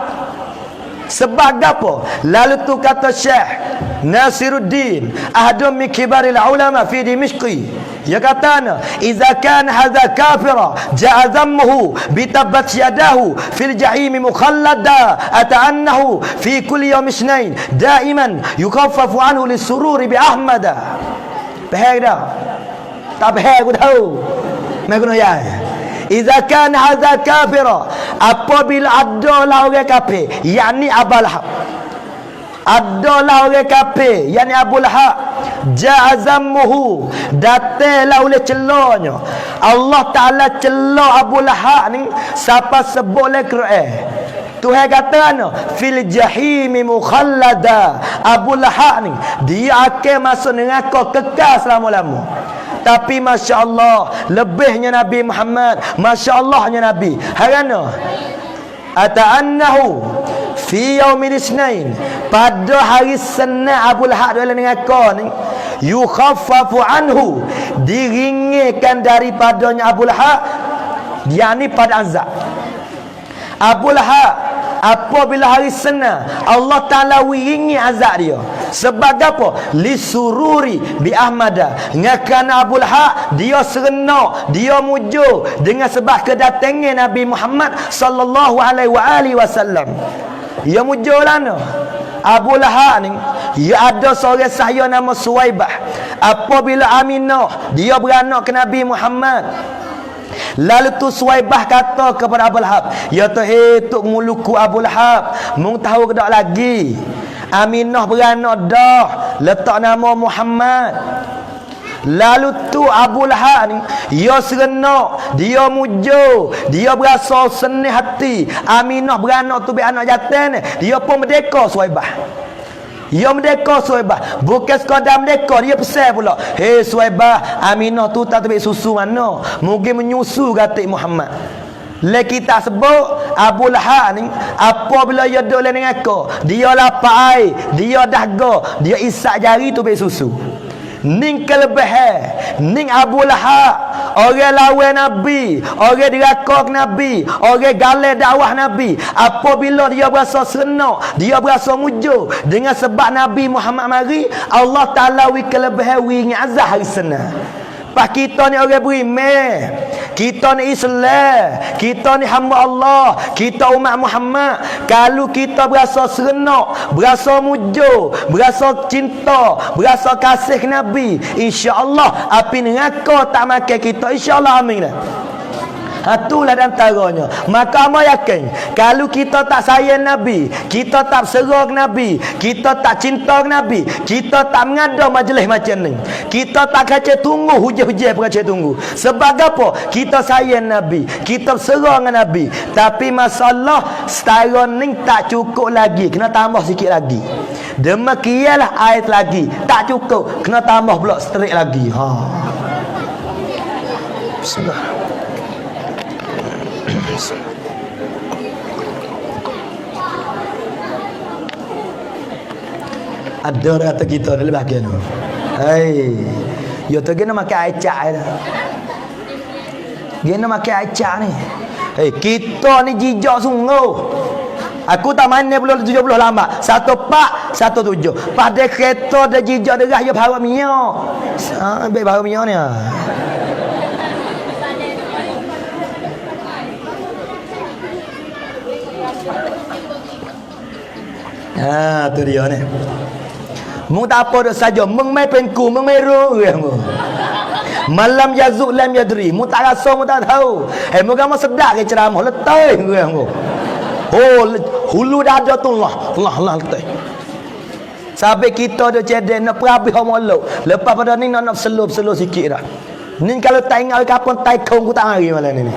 Sebab apa? Lalu tu kata Syekh Nasiruddin, ahadun min kibaril ulama fi Dimishqi, dia kata ana idza kana hadza kafira ja'a dhammuhu bi tabbat yadahu fil jahim mukhallada ata'annahu fi kulli yawm ithnain daiman yukaffafu anhu lisururi bi ahmada. Faham dah? Tak faham aku tahu. Mai guna ya. Idza kana hadza kafira, apabila adalah orang kafir, yakni Abu Lahab, adalah orang kafir yakni Abu Lahab, ja'azamuhu, datanglah oleh celanya Allah Ta'ala celah Abu Lahab ni siapa sebut oleh Quran. Tuhan kata ana fil jahimi mukhallada, Abu Lahab ni dia akan masuk neraka kekal selama-lama. Tapi Masya Allah, lebihnya Nabi Muhammad, Masya Allahnya Nabi, harana ata'annahu fi yaumil isnain, pada hari Senin Abu Lahab dalam neraka ni, yukhaffafu anhu, diringankan daripadanya Abu Lahab, yakni pada azab. Abu Lahab apabila hari Senin Allah Ta'ala wiringi azab dia. Sebab apa? Lisururi bi Ahmada, ngakana Abu Lahab dia serenok, dia mujur dengan sebab kedatangan Nabi Muhammad sallallahu alaihi wasallam. Dia mujur lana Abu Lahab ni, dia ada seorang sahaya nama Suwaibah. Apabila Aminah dia beranak ke Nabi Muhammad, lalu tu Suwaibah kata kepada Abu Lahab, ya tu tuk muluku Abu Lahab, mung tahu ke tak lagi Aminah beranak dah, letak nama Muhammad. Lalu tu Abu Lahab ni, dia serenok, dia mujur, dia berasa senang hati. Aminah beranak tu anak jantan, dia pun merdeka Suwaibah. Dia merdeka Suwaibah. Bukan sekadar merdeka, dia pesan pula, hei Suwaibah, Aminah tu tak terbit susu mana, mungkin menyusu katik Muhammad. Lek kita sebut Abu Lahab ni, apabila dia duduk dalam neraka, dia lapar air, dia dahaga, dia isak jari tu bagi susu. Ning kelebihan ning Abu Lahab, orang lawan Nabi, orang dirakak Nabi, orang galai dakwah Nabi. Apabila dia berasa serenok, dia berasa mujur dengan sebab Nabi Muhammad mari, Allah Ta'ala wi kelebihan wi ngazah hari Senin. Pak kita ni orang beriman, kita ni Islam, kita ni hamba Allah, kita umat Muhammad. Kalau kita berasa serenok, berasa mujur, berasa cinta, berasa kasih ke Nabi, insya-Allah api neraka tak makan kita, insya-Allah. Amin lah. Itulah antaranya. Maka amal yakin, kalau kita tak sayang Nabi, kita tak serang Nabi, kita tak cinta Nabi, kita tak mengada majlis macam ni, kita tak kacau tunggu hujan-hujan percaya tunggu. Sebab apa? Kita sayang Nabi, kita serang Nabi, tapi masalah setara ni tak cukup lagi, kena tambah sikit lagi. Demikianlah ayat lagi tak cukup, kena tambah pula setrik lagi. Bismillah. Ada orang kata kita dalam bahagian tu, hei, yo tu kena makan acak dah, kena makan acak ni. Hei, kita ni jijak sungguh. Aku tak mana belum 70 lama, 1417 pada kereta dah jijak derah dia bawa minyak. Baik bawa minyak ni. Tu dia ni. Mung tak apa dah saja, mung mai pengku, mung mai ru mu. Malam yazuk lam yadri, mung tak rasa, mung tak tahu. Mung kamu sedap ke ceramah letai mu. Oh, hulu dada tu Allah letai. Sampai kita dah cedek nak perabih molok. Lepas pada ni nak selur sikit dah. Ni kalau tak ingat kapan tai kong ku tak hari malam ni.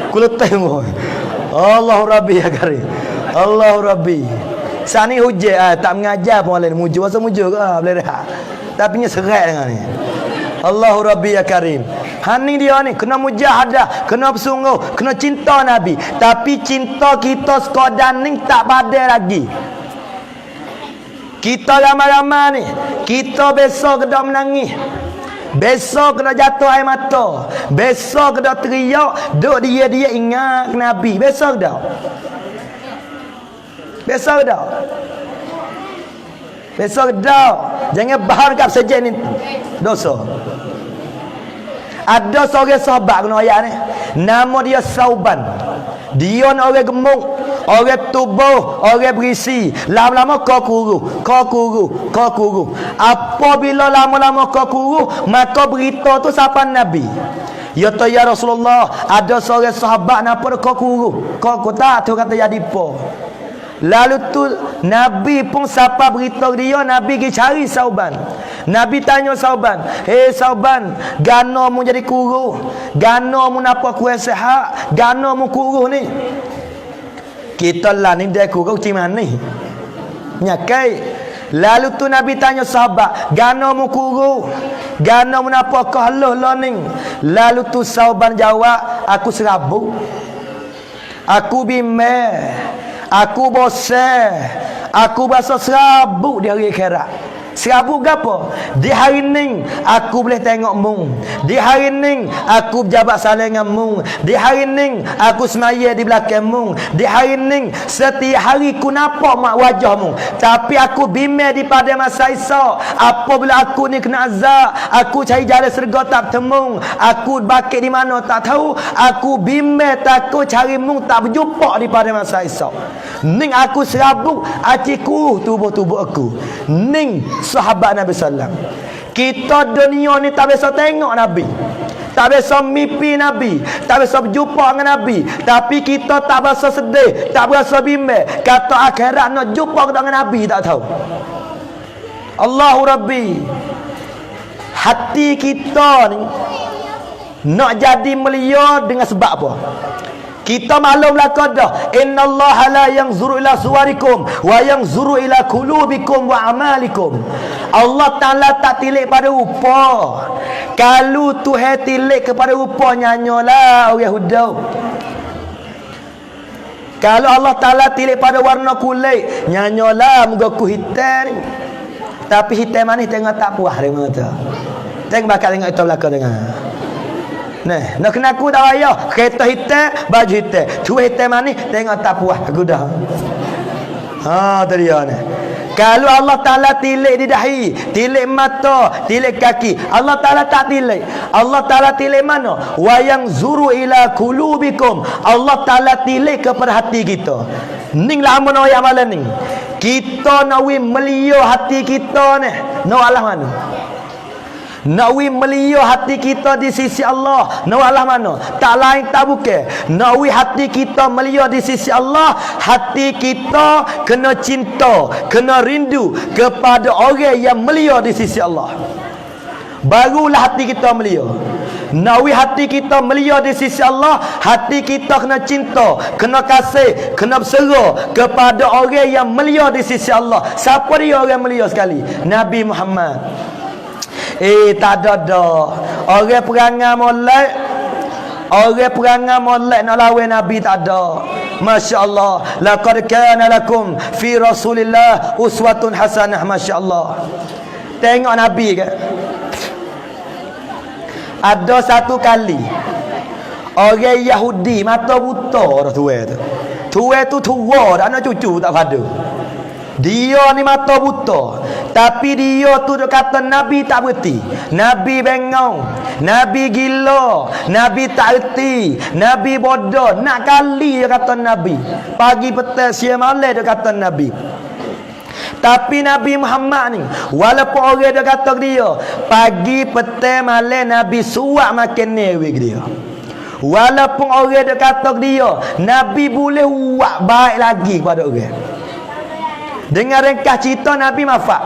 Ku letai mu. Allahu Rabbi ya karim. Allahu Rabbi. Sani hujan tak mengajar pun malam ni, mujur masa mujur ke boleh rehat. Tapi nya serat dengan ni. Allahu Rabbi ya Karim. Hani dia ni kena mujahadah, kena bersungguh, kena cinta Nabi. Tapi cinta kita sekadar ni tak padai lagi. Kita ramai-ramai ni, kita besok kena menangis, besok kena jatuh air mata, besok kena teriak, duk dia ingat Nabi, besok dah. Biasa dah. Biasa dah. Jangan bahar kat saja ni dosa. Ada seorang sahabat kena ayat ni. Nama dia Sauban. Dia ni orang gemuk, orang tubuh, orang berisi. Lama-lama kau kuru. Apabila lama-lama kau kuru, maka berita tu siapa Nabi. Ya tu ya Rasulullah, ada seorang sahabat napa kau kuru. Kau tak tahu kata jadi apa. Lalu tu Nabi pun siapa beritahu dia, Nabi pergi cari Sauban. Nabi tanya Sauban, "Hei Sauban, gano mu jadi kuru? Gano mu napa kuat sehat? Gano mu kuru ni?" Kita lah ni dia kuru macam mana ni? Nyakai. Lalu tu Nabi tanya sahabat, "Gano mu kuru? Gano mu napa kau haluh lah ni?" Lalu tu Sauban jawab, "Aku serabut. Aku bimbang. Aku bosan. Aku berasa serabut di hari akhirat." Serabut ke apa? Di hari ni aku boleh tengok mu. Di hari ni aku berjabat saling dengan mu. Di hari ni aku semaya di belakang mu. Di hari ni setiap hari aku nampak mak wajahmu. Tapi aku bimbang di pada masa esok. Apabila aku ni kena azab, aku cari jalan syurga tak bertemu. Aku bakit di mana tak tahu. Aku bimbang takut cari mu tak berjumpa di pada masa esok. Ning aku serabut hatiku, tubuh-tubuh aku. Ning sahabat Nabi sallam. Kita dunia ni tak biasa tengok Nabi, tak biasa mimpi Nabi, tak biasa berjumpa dengan Nabi, tapi kita tak biasa sedih, tak biasa bimbang kata akhirat nak jumpa dengan Nabi tak tahu. Allahu Rabbi, hati kita ni nak jadi mulia dengan sebab apa? Kita maklumlah qada, innallaha la yanzuru ila suwarikum wa yanzuru ila qulubikum wa amalikum. Allah Taala tak tilik pada rupa. Kalau Tuhan tilik kepada rupa, nyanyolah orang huda. Kalau Allah Taala tilik pada warna kulit, nyanyolah muka ku hitam ni. Tapi hitam manis tengok tak puas dia kata. Tengok bakal tengok itu belakang dengar. Nah, nak kena aku tak payah. Kereta hitam, baju hitam. Tu hitam manis, tengok tak puas aku dah. Tu dia ni. Kalau Allah Ta'ala tilik di dahi, tilik mata, tilik kaki, Allah Ta'ala tak tilik. Allah Ta'ala tilik mana? Wa yang zuru ila qulubikum. Allah Ta'ala tilik kepada hati kita. Ning lama nak ayat malam ni. Kita nak melia hati kita ni. Nak Allah mana? Nak melia hati kita di sisi Allah. Nak Allah mana? Tak lain tak bukan. Nak hati kita melia di sisi Allah, hati kita kena cinta, kena rindu kepada orang yang melia di sisi Allah. Barulah hati kita melia. Nak hati kita melia di sisi Allah, hati kita kena cinta, kena kasih, kena berserah kepada orang yang melia di sisi Allah. Siapa dia orang melia sekali? Nabi Muhammad. Tak ada dah. Orang perangai molek nak lawan Nabi tak ada. Masya-Allah, laqad kana lakum fi Rasulillah uswatun hasanah. Masya-Allah. Tengok Nabi ke? Ada satu kali orang Yahudi mata buta dah tua tu. Tua tu tua, anak cucu tak ada. Dia ni mata buta, tapi dia tu dia kata Nabi tak berhenti. Nabi bengong, Nabi gila, Nabi tak erti, Nabi bodoh. Nak kali dia kata Nabi. Pagi petang siang malam dia kata Nabi. Tapi Nabi Muhammad ni, walaupun orang dia kata dia pagi petang malam Nabi suak makan newik dia. Walaupun orang dia kata dia Nabi boleh buat baik lagi kepada orang. Dengan ringkas cerita Nabi wafat,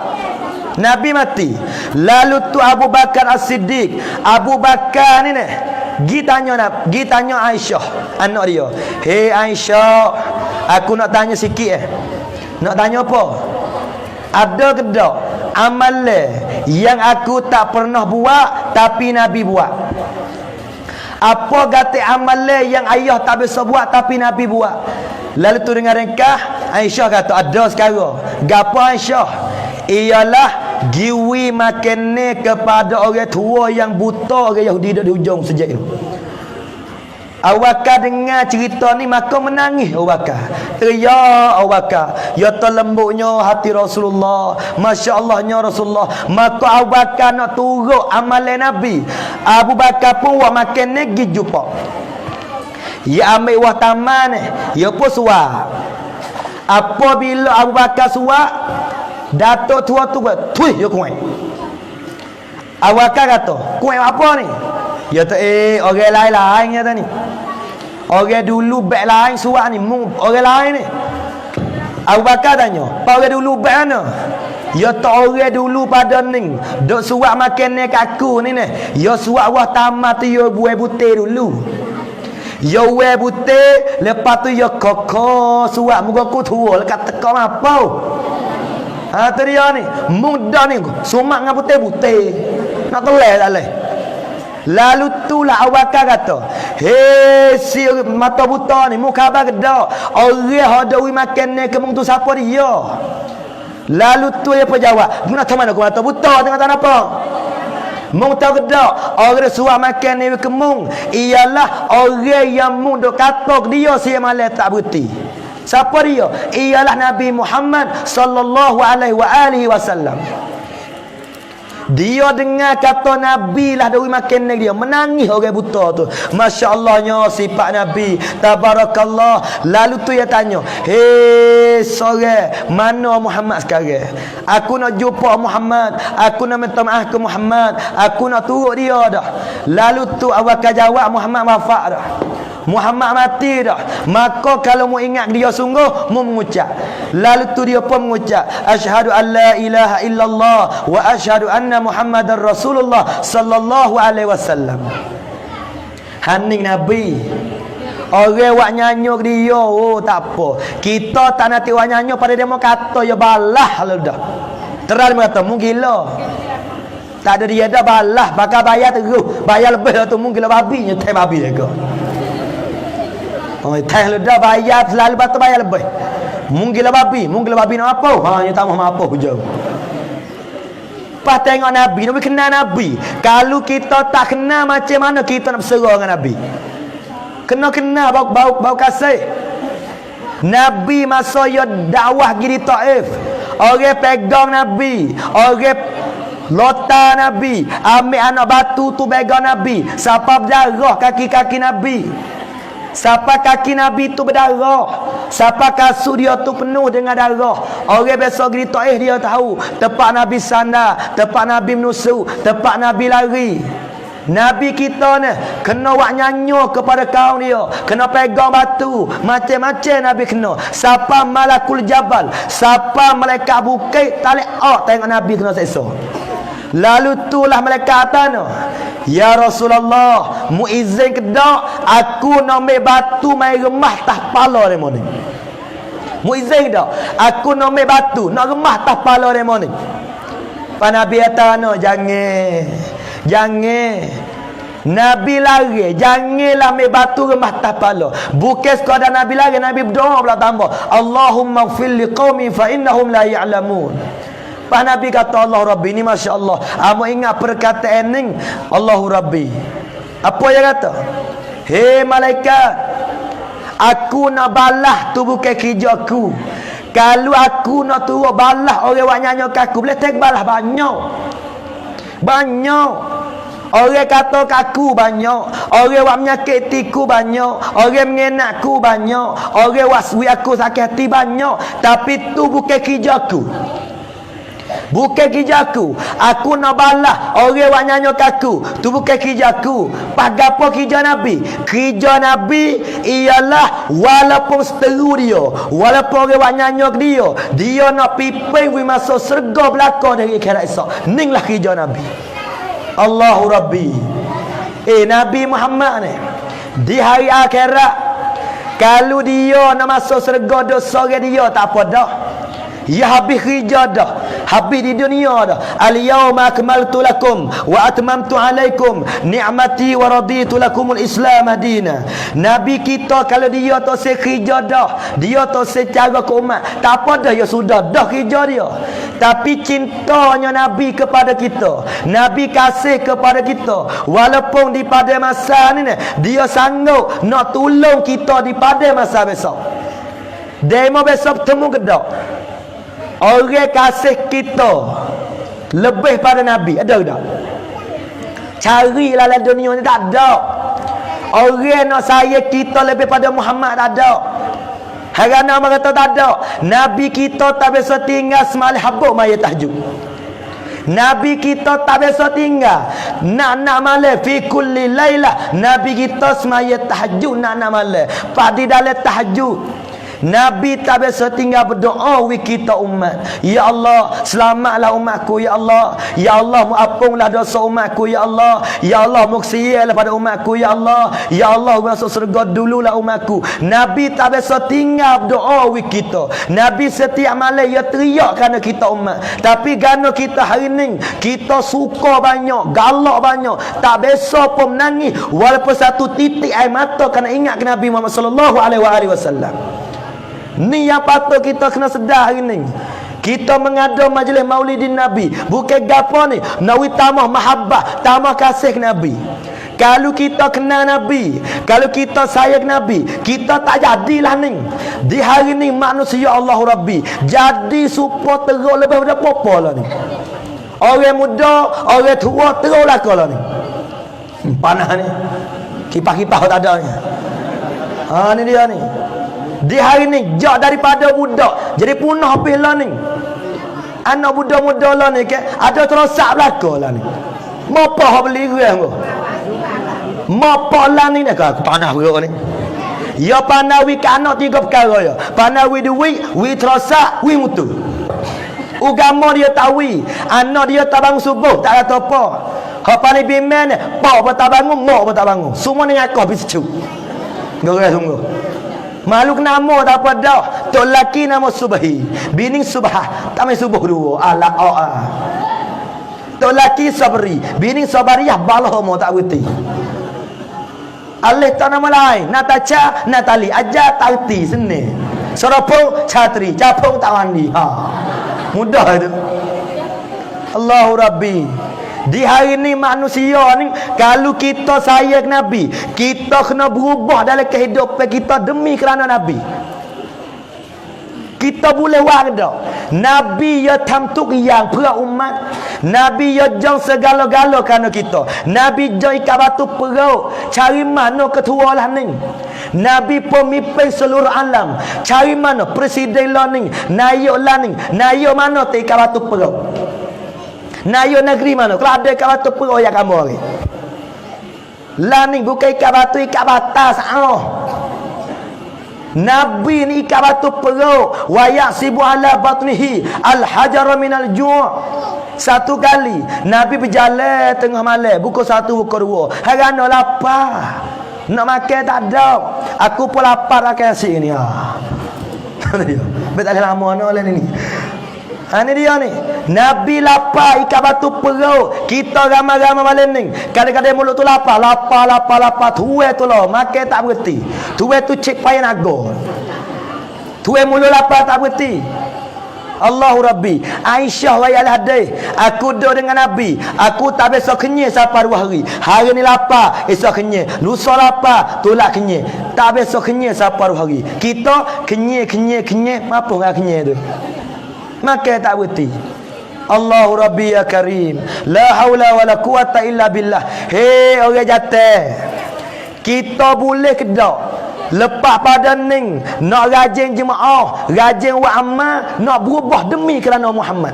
Nabi mati. Lalu tu Abu Bakar As-Siddiq, Abu Bakar ni pergi tanya Aisyah anak dia. "Hei Aisyah, aku nak tanya sikit Nak tanya apa? Ada ke tak amalan yang aku tak pernah buat tapi Nabi buat? Apa kata amalan yang ayah tak bisa buat tapi Nabi buat?" Lalu tu dengan ringkas Aisyah kata ada sekarang. Gapo Aisyah? Ialah giwi makan ni kepada orang tua yang buta, orang Yahudi di hujung sejak itu. Awak dengar cerita ni maka menangis Abu Bakar. Ya Abu Bakar, ya terlembutnya hati Rasulullah, masya-Allahnya Rasulullah. Maka Abu Bakar nak turut amalan Nabi. Abu Bakar pun buat makan ni pergi jumpa. Ya ambil wah taman ni, ya pun suap. Apabila Abu Bakar suap, Datuk tua tu buat, "Tui, ya kuat." Abu Bakar kata, "Kuat apa ni?" Ya tu orang lain-lain kata ni. Orang dulu beg lain surat ni, orang lain ni. Abu Bakar tanya, "Apa orang dulu beg mana?" Ya tak orang dulu pada ni, duk surat makan ni kat aku ni. Ya surat wah tamat tu ya buai butir dulu. Ya buai butir, lepas tu ya kokok surat muka aku tua lekat teka apa. Ha tu dia ni, muda ni sumak dengan butir-butir. Nak telai tak leh. Lalu tu lah Abu Bakar kata, "Hei si mata buta ni, mu khabar ke dak? Orang hadawi makan ni kemung tu siapa dia?" Lalu tu dia jawab, "Mu nak tahu mana aku mata buta tengah tanah apa? Mu tahu ke dak? Orang suruh makan ni kemung ialah orang yang mu dok kata dia sia malam tak berhenti." Siapa dia? Ialah Nabi Muhammad sallallahu alaihi wasallam. Dia dengar kata Nabi lah dari makan ni dia menangis orang buta tu. Masya-Allahnya sifat Nabi, tabarakallah. Lalu tu dia tanya, "Hei sore, mana Muhammad sekarang? Aku nak jumpa Muhammad, aku nak minta maaf ke Muhammad, aku nak turut dia dah." Lalu tu Abu Bakar jawab, "Muhammad wafat dah, Muhammad mati dah. Maka kalau mu ingat dia sungguh, mu mengucap." Lalu tu dia pun mengucap, "Asyhadu an la ilaha illallah wa asyhadu anna Muhammadar Rasulullah sallallahu alaihi wasallam." Haning Nabi. Orang wak nyanyuk dia, oh tak apa. Kita tak nak wak nyanyuk pada dia mau kata ya balah lah dah. Terang kata mu gila. Tak ada dia dah balah, bakal bayar terus. Bayar lebih lah tu mu gila babi, nyetai babi juga. Oh, teh dah bayar selalu batu bayar lebih. Mungkin babi nak apa? Ha, dia tak mahu apa hujung. Pas tengok Nabi, Nabi kenal Nabi. Kalau kita tak kenal macam mana kita nak berserah dengan Nabi? Kena bau kasih. Nabi masa dia dakwah pergi di Taif, orang pegang Nabi, orang lota Nabi, ambil anak batu tu pegang Nabi, siapa berdarah kaki-kaki Nabi. Siapa kaki Nabi tu berdarah, siapa kasut dia tu penuh dengan darah. Orang biasa pergi Taif dia tahu tempat Nabi sandar, tempat Nabi menusu, tempat Nabi lari. Nabi kita ni kena wak nyanyo kepada kaum dia, kena pegang batu, macam-macam Nabi kena. Siapa malakul jabal, siapa malaikat bukit talik tengok Nabi kena seksa. Lalu itulah malaikat tanya, "Ya Rasulullah, mu izin ke dak aku nak ambil batu mai remah tah kepala demo ni?" Mu izin ke dak aku nak ambil batu nak remah tah kepala demo ni? Pak Nabi kata, "No, jangan. Nabi lari, janganlah ambil batu remah tah kepala." Bukan sekadar Nabi lari, Nabi berdoa pula tambah, "Allahumma ighfir liqaumi fa innahum la ya'lamun." Pak Nabi kata, "Allah Rabbi," ni masya-Allah. Amo ingat perkataan ni, Allahu Rabbi. Apa dia kata? "Hei malaikat, aku nak balas tu bukan kerja aku. Kalau aku nak turut balas orang wak nyanyi kat aku, boleh tak balas banyak. Banyak. Orang kata kaku banyak, orang wak menyakitiku banyak, orang mengenakku banyak, orang waswi aku sakit hati banyak, tapi tu bukan kerja aku. Bukan kerja aku. Aku nak balas orang wak nyanyi aku. Tu bukan kerja aku. Pada apa kerja Nabi? Kerja Nabi ialah walaupun seteru dia, walaupun orang wak nyanyi dia nak pipi wi masuk syurga belaka dari akhirat esok. Inilah kerja Nabi. Allahu Rabbi. Nabi Muhammad ni di hari akhirat, kalau dia nak masuk syurga dosa dia tak apa dah. Ya habis kerja dah, habis di dunia dah. Al-yawma akmaltu lakum wa atmamtu alaikum ni'mati wa raditu lakumul Islam madina. Nabi kita kalau dia tak kerja dah, dia tak secara ke umat, tak apa dah, ya sudah dah kerja dia. Tapi cintanya Nabi kepada kita, Nabi kasih kepada kita, walaupun di pada masa ni dia sanggup nak tolong kita di pada masa besok. Demo besok temu kedak. Orang kasih kita lebih pada Nabi. Ada tak? Carilah dalam dunia ni, tak ada. Orang nak sayang kita lebih pada Muhammad, tak ada. Harap nama kata tak ada. Nabi kita tak biasa tinggal semalam habuk maya tahajud. Nabi kita tak biasa tinggal nak malam fi kulli lailah. Nabi kita semaya tahajud nak malam. Padi dalam tahajud. Nabi tak biasa tinggal berdoa wi kita umat. Ya Allah, selamatlah umatku ya Allah. Ya Allah, muapunlah dosa umatku ya Allah. Ya Allah, muksiyalah pada umatku ya Allah. Ya Allah, masuk syurga dululah umatku. Nabi tak biasa tinggal berdoa wi kita. Nabi setiap malam ia teriak kerana kita umat. Tapi kerana kita hari ni kita suka banyak, galak banyak, tak biasa pun menangis walaupun satu titik air mata kerana ingat ke Nabi Muhammad sallallahu alaihi wasallam. Ni yang patut kita kena sedar hari ni. Kita mengada majlis maulidin Nabi bukan gapo ni, nawi tambah mahabbah, tambah kasih Nabi. Kalau kita kenal Nabi, kalau kita sayang Nabi, kita tak jadilah ni. Di hari ni manusia Allah Rabbi jadi supaya teruk lebih daripada apa lah ni. Orang muda, orang tua teruk lah kalau ni. Panah ni. Kipas-kipas tak ada ni. Ni dia ni. Di hari ni jak daripada budak jadi punah habis lah ni. Anak budak-muda lah ni ke ada terosak belaka lah ni. Mapa hak beli gerang tu. Mapa lah ni aku panah beruk ni. Ya panawi ke anak tiga perkara ya. Panawi duit, wi terosak, wi mutu. Agama dia tahu, anak dia tak bangun subuh, tak kata apa. Hak pani bimen ni, pak pun tak bangun, mak pun tak bangun. Semua ni ngaku habis secu. Gerak sungguh. Makhluk nama tak apa dah. Tok laki nama Subhi, bini Subhah, tak main subuh dua. Ala a. Tok laki Sabri, bini Sabariyah balah mo tak berti. Alih tak nama lain, Natacha, Natali, aja tauti seni. Serapung Chatri, capung tak mandi. Mudah itu. Allahu Rabbi. Di hari ni manusia ni kalau kita sayang Nabi, kita kena berubah dalam kehidupan kita demi kerana Nabi. Kita boleh wada Nabi ya tamtuk yang perah umat. Nabi ya jang segala-gala kerana kita. Nabi jang ikat batu perut. Cari mana ketua lah ni. Nabi pemimpin seluruh alam. Cari mana presiden lah ni. Nayuk lah ni. Nayuk mana tu ikat batu perut. Nayuk negeri mana? Kalau ada ikat batu perut yang kamu hari. Lah ni bukan ikat batu, ikat batas. Nabi ni ikat batu perut. Wa yasibu ala batnihi al-hajar minal ju'. Satu kali Nabi berjalan tengah malam, buku satu buku dua. Harana lapar. Nak makan tak ada. Aku pun lapar akan sini. Betul lama nak ni. Ini dia ni. Nabi lapar ikat batu perut. Kita ramai-ramai malam ni kadang-kadang mulut tu lapar. Tuai tu lah makan tak berhenti. Tuai tu cek payah naga. Tuai mulut lapar tak berhenti. Allahu Rabbi. Aisyah wayal hadis, aku duduk dengan Nabi, aku tak biasa kenyang sampai 2 hari. Hari ni lapar, esok kenyang. Lusa lapar, tolak kenyang. Tak biasa kenyang sampai 2 hari. Kita kenyang, apa enggak kenyang tu? Makan tak berhenti. Allahu Rabbi ya Karim. La haula wala quwata illa billah. Hei orang jatuh, kita boleh kedak lepas pada ning nak rajin jemaah, rajin buat amal, nak berubah demi kerana Muhammad.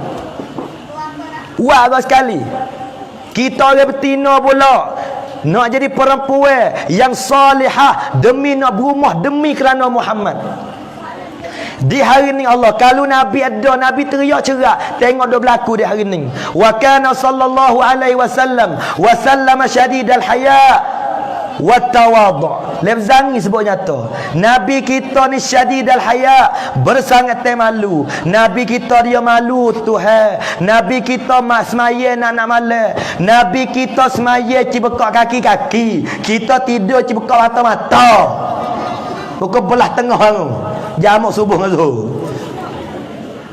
Buat sekali. Kita orang betina pula nak jadi perempuan yang salihah demi nak berumah demi kerana Muhammad. Di hari ni Allah, kalau Nabi ada, Nabi teriak cerak. Tengok dia berlaku di hari ni. Wa kana sallallahu alaihi wasallam wa sallama syadidal haya wa tawadhu. Lebzangi sebut nyata. Nabi kita ni syadidal haya, bersangat malu. Nabi kita dia malu Tuhan. Nabi kita semaya nak malam. Nabi kita semaya cibekak kaki-kaki. Kita tidur cibekak mata-mata. Pukul belah tengah tu. Jamak subuh dengan zuhur.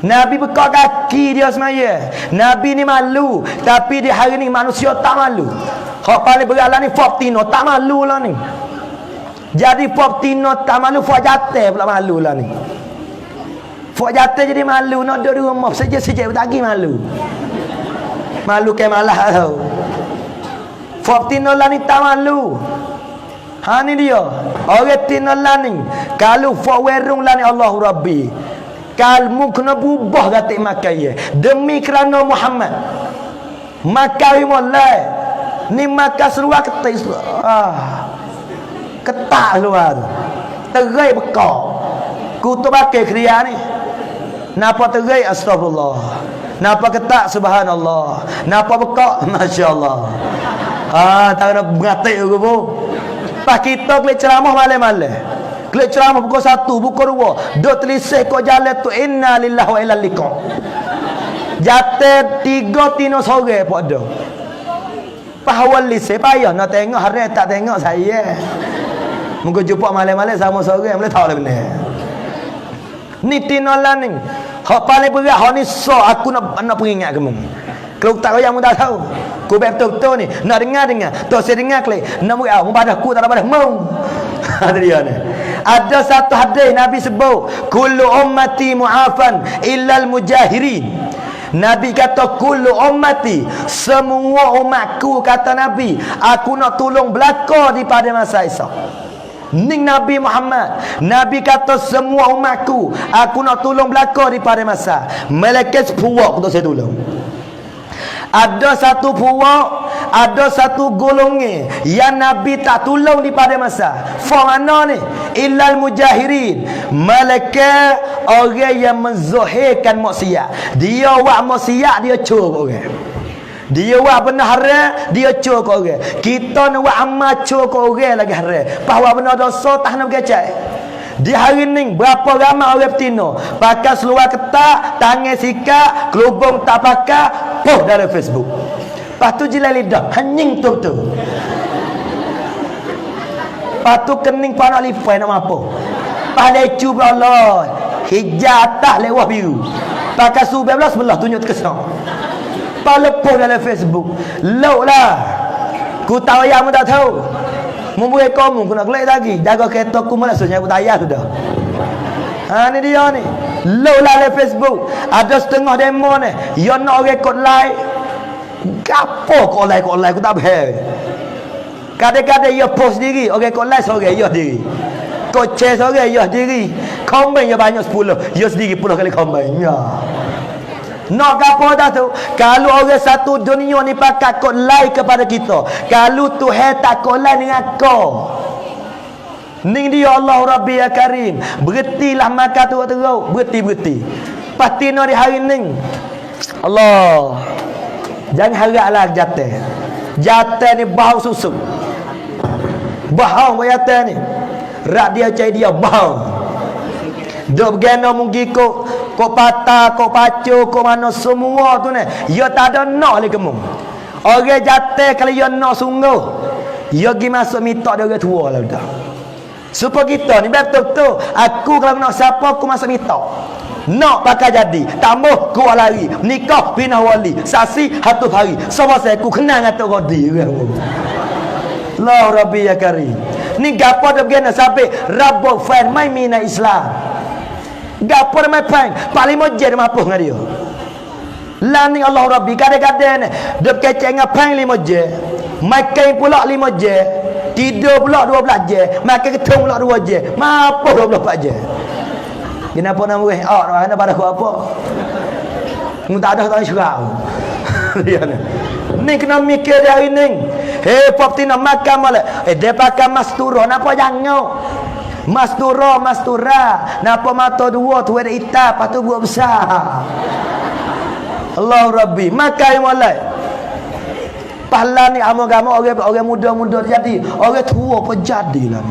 Nabi bekak kaki dia semaya. Nabi ni malu. Tapi di hari ni manusia tak malu. Hak paling berat lah ni Faktino tak malu lah ni. Jadi Faktino tak malu, Fak jatuh pula malu lah ni. Fok jatuh jadi malu, nak duduk di rumah sejak lagi malu. Malu ke malah tau. Fok tinolah ni tak malu. Ha ni dia. Orang tinolah ni kalau fok werung lah ni Allahu Rabbi. Kalmu kena berubah gatik makan ye. Demi kerana Muhammad. Makan mulai. Ni makan seluar ketik. Ketak seluar tu. Terai bekak. Kutu pakai kriya ni. Napa terai astagfirullah. Napa ketak subhanallah. Napa bekak masya-Allah. Tak kena mengatik aku pun. Pas kita klik ceramah malam-malam. Klik ceramah pukul 1, pukul 2. Duk telisih kau jalan tu inna lillahi wa inna ilaihi. Jatuh 3 tino sore pun ada. Pahawal lisih payah nak tengok hari tak tengok saya. Mungkin jumpa malam-malam sama sore boleh tahu lah benda. Ni tino lah ni. Hak paling berat hak ni aku nak peringat kamu. Kalau tak yang mu tak tahu. Ku betul-betul ni nak dengar. Tu saya dengar klik. Nak mu pada ku tak ada pada mu. Ada dia ni. Ada satu hadis Nabi sebut, kullu ummati mu'afan illal mujahirin. Nabi kata kullu ummati, semua umatku kata Nabi, aku nak tolong belaka daripada masa esok. Ning Nabi Muhammad. Nabi kata semua umatku aku nak tolong belaka daripada masa. Malaikat puak untuk saya tolong. Ada satu puak, ada satu golongan yang Nabi tak tolong daripada masa. Fa mana ni? Illal mujahirin. Malaikat orang yang menzahirkan maksiat. Dia buat maksiat, dia cur orang. Dia buat benda haram, dia cur ke orang. Kita nak buat amal cur ke orang lagi haram. Bahawa benda dosa tak nak berkecai. Di hari ni berapa ramai orang betina pakai seluar ketat, tangan sikat, kelubung tak pakai, post dalam Facebook. Lepas tu jilai lidah, hening tu. Lepas tu kening panak lipai nak mampu. Lepas lecu Allah, hijau atas lewah biru. Pakai subuh belah sebelah tunjuk terkesan. Lepas lepas dalam Facebook. Lok lah. Ku tahu yang mu tak tahu. Membuat kamu kena kelak lagi. Jaga kereta aku malah suruh aku tayar sudah. Ni dia ni. Low lah di Facebook. Ada setengah demo ni. Yang nak rekod like. Gapo kau like aku tak faham. Kadang-kadang ia post diri. Orang kau like seorang ia diri. Kau share seorang ia diri. Komen ia banyak 10. Ia sendiri 10 kali komen. Ya. Nak apa dah tu? Kalau orang satu dunia ni pakai kod like kepada kita, kalau Tuhan tak kod like dengan kau, ning dia Allah Rabbi ya Karim, berhentilah makan tu terus, berhenti. Pasti no di hari ni Allah, jangan haraplah jatuh ni bau susu, bau jatuh ni rak dia cai dia bau. Duk bergena mungkin kok patah, kok pacu, kok mana semua tu ni. Ya tak ada nak lagi kamu. Orang jatuh kalau ya nak sungguh. Ya pergi masuk minta dia orang tua lah dah. Supaya kita ni betul-betul. Aku kalau nak siapa aku masuk minta. Nak pakai jadi. Tambah kuat lari. Nikah pindah wali. Saksi 100 hari. Sama saya aku kenal dengan Tok Rodi. Allah Rabbi ya Karim. Ni gapo dah begini sampai Rabbul fan mai mina Islam. Gapo mai pang paling moje dia mampu dengan dia. Lani Allah Rabbi kadang-kadang ni dia keceng ngapang 5 je. Makan pula 5 je. Tidur pula 12 je. Makan ketung pula 2 je. Mampu 24 je. Kenapa nak weh? Nak pada aku apa? Mu tak ada tak syurau. Dia ni. Ni kena mikir dia hari ni. Popti nak makan malah. Dia pakai mastura napa jangan. Mastura napa mata dua tu ada hitam lepas tu buat besar. Allah Rabbi makai mulai pahala ni agama orang muda jadi orang tua pun jadilah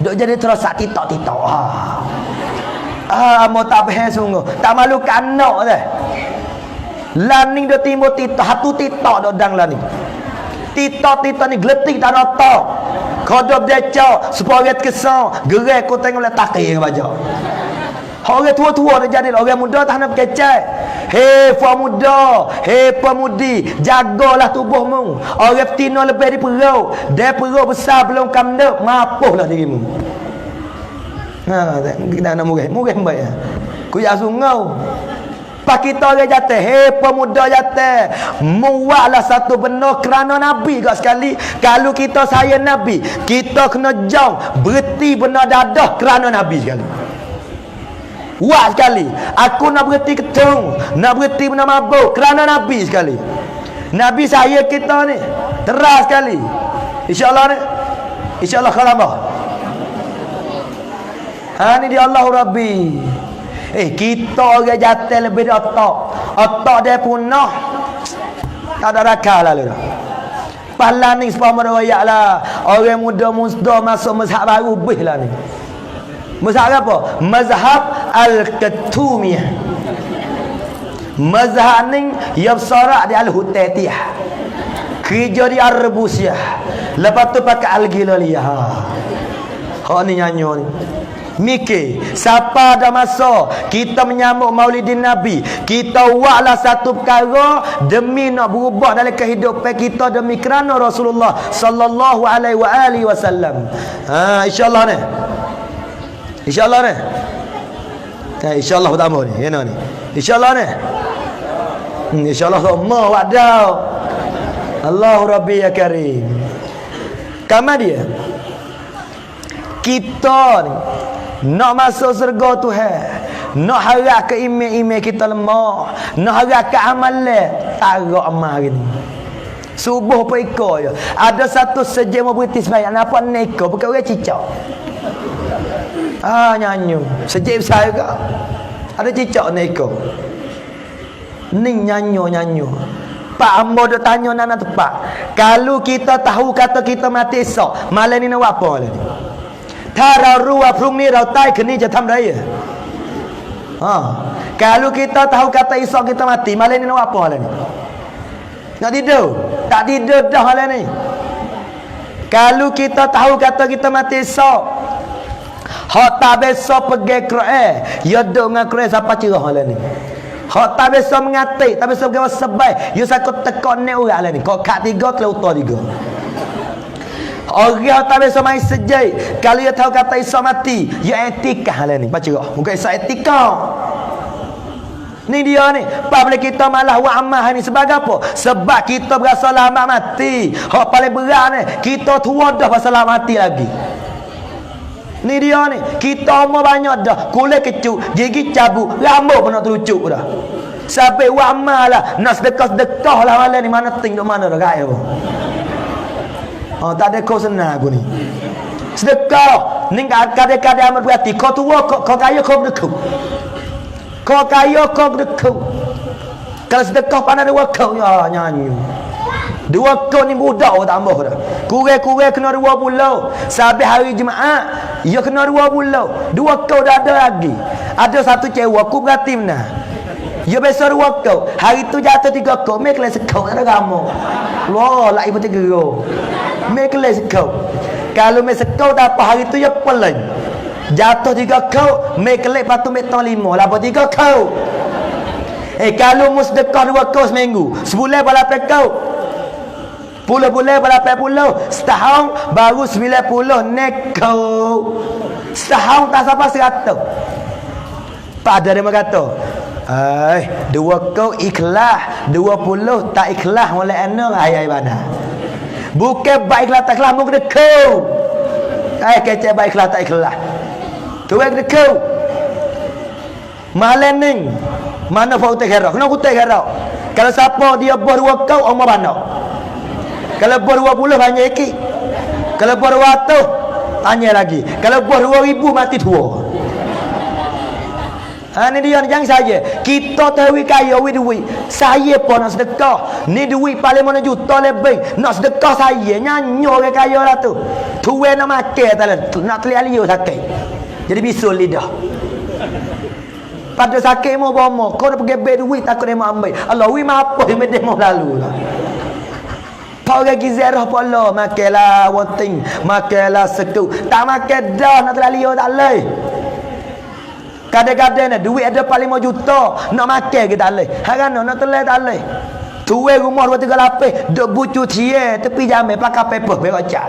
dok jadi terus sak titok mau tak faham sungguh tak malu kan anak dah laning do timbul titok hatu titok dok dang laning titok ni geletik tak ada tok kodop decak supaya kesal gerai kau tengok le takir baca orang tua dah jadi orang muda tak nak kecai. Pemudi jagalah tubuhmu. Orang betina lebih di perut dia perut besar belum kamdep mapuhlah dirimu. Kita nak murah baik. Kuya sungau. Pak kita orang jatuh, hei pemuda jatuh, muatlah satu benda kerana Nabi kat sekali. Kalau kita sayang Nabi, kita kena jauh berhenti benda dadah kerana Nabi sekali. Wah sekali. Aku nak berhenti ketung, nak berhenti benda mabuk kerana Nabi sekali. Nabi saya kita ni teras sekali. InsyaAllah ni, InsyaAllah kalamah. Ni dia Allah Rabbi. Kita orang jatuh lebih dari otak dia punah. Tak ada rakal lah dah. Pahala ni sepah merayak lah. Orang muda musda masuk mazhab baru bih lah ni. Mazhab apa? Mazhab Al-Katumiyah. Mazhab ni yang bersorak di Al-Hutaitiyah. Kerja di Ar-Rebusiyah. Lepas tu pakai Al-Gilaliyah. Ni nyanyo ni. Mikir, siapa ada masa kita menyambut Maulidin Nabi, kita buatlah satu perkara demi nak berubah dalam kehidupan kita demi kerana Rasulullah sallallahu alaihi wasallam. InsyaAllah ni. InsyaAllah ni. InsyaAllah pertama ni, ni. InsyaAllah ni. InsyaAllah semua wadau. Allahu Rabbi ya Karim. Kamar dia. Kita ni nak masuk surga Tuhan, nak harap ke email kita lemah, nak harap ke amalan tarak amal hari ni. Subuh pun ikut je. Ada satu sejam berhenti sembahyang, nampak neko bukan orang cicak. Nyanyi sejam besar juga. Ada cicak neko. Ning nyanyi. Pak hamba duk tanya nana tepat. Kalau kita tahu kata kita mati esok, malam ni nak buat apa malam ni? ถ้าเรารู้ว่าพรุ่งนี้เราตายคืนนี้จะทำไรkalau kita tahu kata esok kita mati, malam ni nak buat apa malam ni? Nak tidur? Tak tidur dah malam ni. Kalau kita tahu kata kita mati esok, hak tak besok pergi Quran, ya duk dengan Quran siapa cerah malam ni? Hak tak besok mengatik, tak besok pergi sebai, ya sakut tekok ni orang malam ni. Kau kat 3 kelautar 3. Orang tak biasa main sejai. Kalau dia tahu kata Isa mati, ya etika lah ni. Baca kau. Bukan Isa etika. Ni dia ni. Apa boleh kita malah buat amal ni sebagai apa? Sebab kita berasa lama mati. Hak paling berat ni, kita tua dah pasal lama mati lagi. Ni dia ni. Kita umur banyak dah. Kulit kecuk, gigi cabut, rambut pun nak terucuk dah. Sampai buat amal lah. Nak sedekah-sedekah lah malam ni. Mana ting duk mana dah kaya pun. Tak ada kau senang aku ni. Sedekah ni kadang-kadang amat berarti. Kau tua, kau kaya, kau berdekau. Kau kaya, kau berdekau. Kalau sedekah pandai 2 kau, ya nyanyi. 2 kau ni budak tambah dah. Kurang-kurang kena 2 bulan. Sampai hari Jumaat, ya kena 2 bulan. 2 kau dah ada lagi. Ada satu cewek, aku berarti mana? Ya besar 2 kau. Hari tu jatuh 3 kau. Mereka kelas kau tak ada kamu. Wah, lagi pun 3 kau. Mereka kelas kau. Kalau mereka kau tak apa hari tu ya pelan. Jatuh 3 kau. Mereka kelas patu mereka 5. Lapa 3 kau. Kalau musdekah 2 kau seminggu. Sebulan berapa kau? 10 bulan berapa puluh? Setahun baru 90 nek kau. Setahun tak sampai 100. Pak ada dia kata, 2 kau ikhlas, 20 tak ikhlas oleh anak ayah ibadah. Bukan baik ikhlas tak ikhlas mu kena kau. Kecek baik ikhlas tak ikhlas. Tu kena kau. Malam ni mana fau tak kira? Kena kutai kira. Kalau siapa dia buat 2 kau umur banyak. Kalau buat 20 banyak iki. Kalau buat 200 tanya lagi. Kalau buat 2000 mati tua. Ni dia jangan saja. Kita tahu kaya duit. Saya pun nak sedekah. Ni duit paling mana juta lebih. Nak sedekah saya nyanyi orang kaya lah tu. Tuan nak makan tak lah. Nak telia-lia sakit. Jadi bisul lidah. Pada sakit mau bawa. Kau nak pergi beli duit takut dia mau ambil. Allah wi mah apa dia mau lalu lah. Kau lagi zerah pun Allah. Makanlah one thing. Makanlah setu. Tak makan dah nak telia-lia tak boleh. Kadang-kadang duit ada paling 5 juta. Nak makan kita tak boleh. Harana nak telai tak boleh. Tuai rumah 2-3 lapis. Duk bucu cie. Tepi jamai pakai paper. Berocak.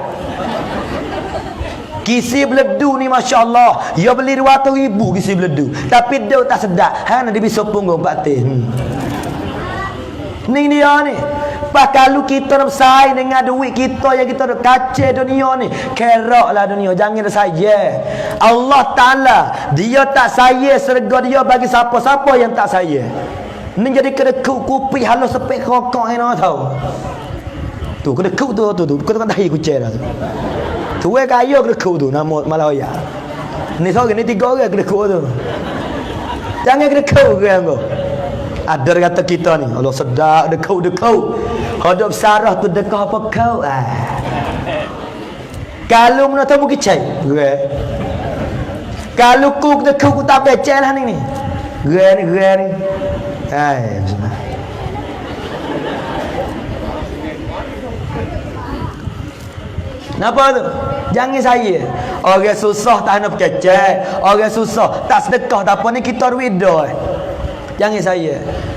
Kisi beledu ni Masya Allah. Ya beli 200,000 kisi beledu. Tapi dia tak sedap. Hana dia bisa punggung batin. Ni dia ni. Pas kalau kita nak bersaing dengan duit kita yang kita nak kacau dunia ni, keraklah dunia, jangan saya. Allah Ta'ala dia tak saya serga dia bagi siapa-siapa yang tak saya. Ni jadi kena kupi halus sepek rokok yang nak tahu. Tu kena kuk tu kena dahi kucing dah tu. Tu kaya kena kuk tu nama Malaya. Ni seorang ni 3 orang kena kuk tu. Jangan kena kuk ke yang kau. Ada kata kita ni, Allah sedap dekau. Hadap sarah tu dekah apa kau? Kalau mana tahu kecai. Kalau ku dekau ku tak becel lah ni. Gue ni. Bismillah. Kenapa tu? Jangan saya. Orang susah tak nak kecai. Orang susah tak sedekah tak apa ni kita rida. Jangan saya.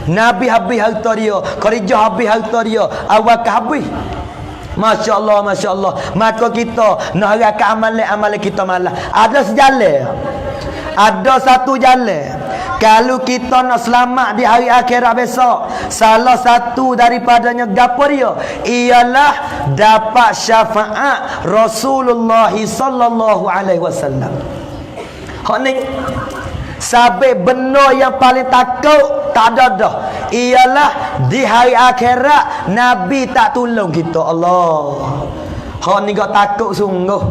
Nabi habis harta dia, Khadijah habis harta dia, awak habis. Masya Allah. Maka kita nak harapkan amalan kita malah. Ada sejalan. Ada satu jalan. Kalau kita nak selamat di hari akhirat besok, salah satu daripadanya gapo dia ialah dapat syafaat Rasulullah sallallahu alaihi wasallam. Hak ni sampai benar yang paling takut tak ada dah ialah di hari akhirat Nabi tak tolong kita. Allah, hak ni gak takut sungguh.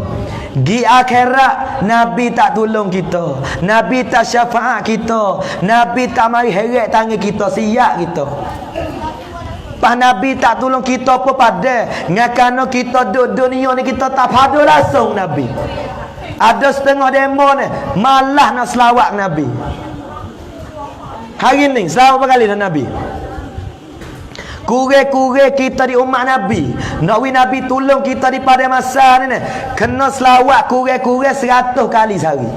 Di akhirat Nabi tak tolong kita, Nabi tak syafaat kita, Nabi tak mari heret tangan kita, siap kita. Pas Nabi tak tolong kita apa pada ngakana kita duduk dunia ni kita tak pada langsung Nabi. Ada setengah demo ni malah nak selawat Nabi. Hari ni selawat berapa kali dah Nabi? Kure-kure kita di umat Nabi, nak Nabi tolong kita di pada masa ni kena selawat kure-kure 100 kali sehari.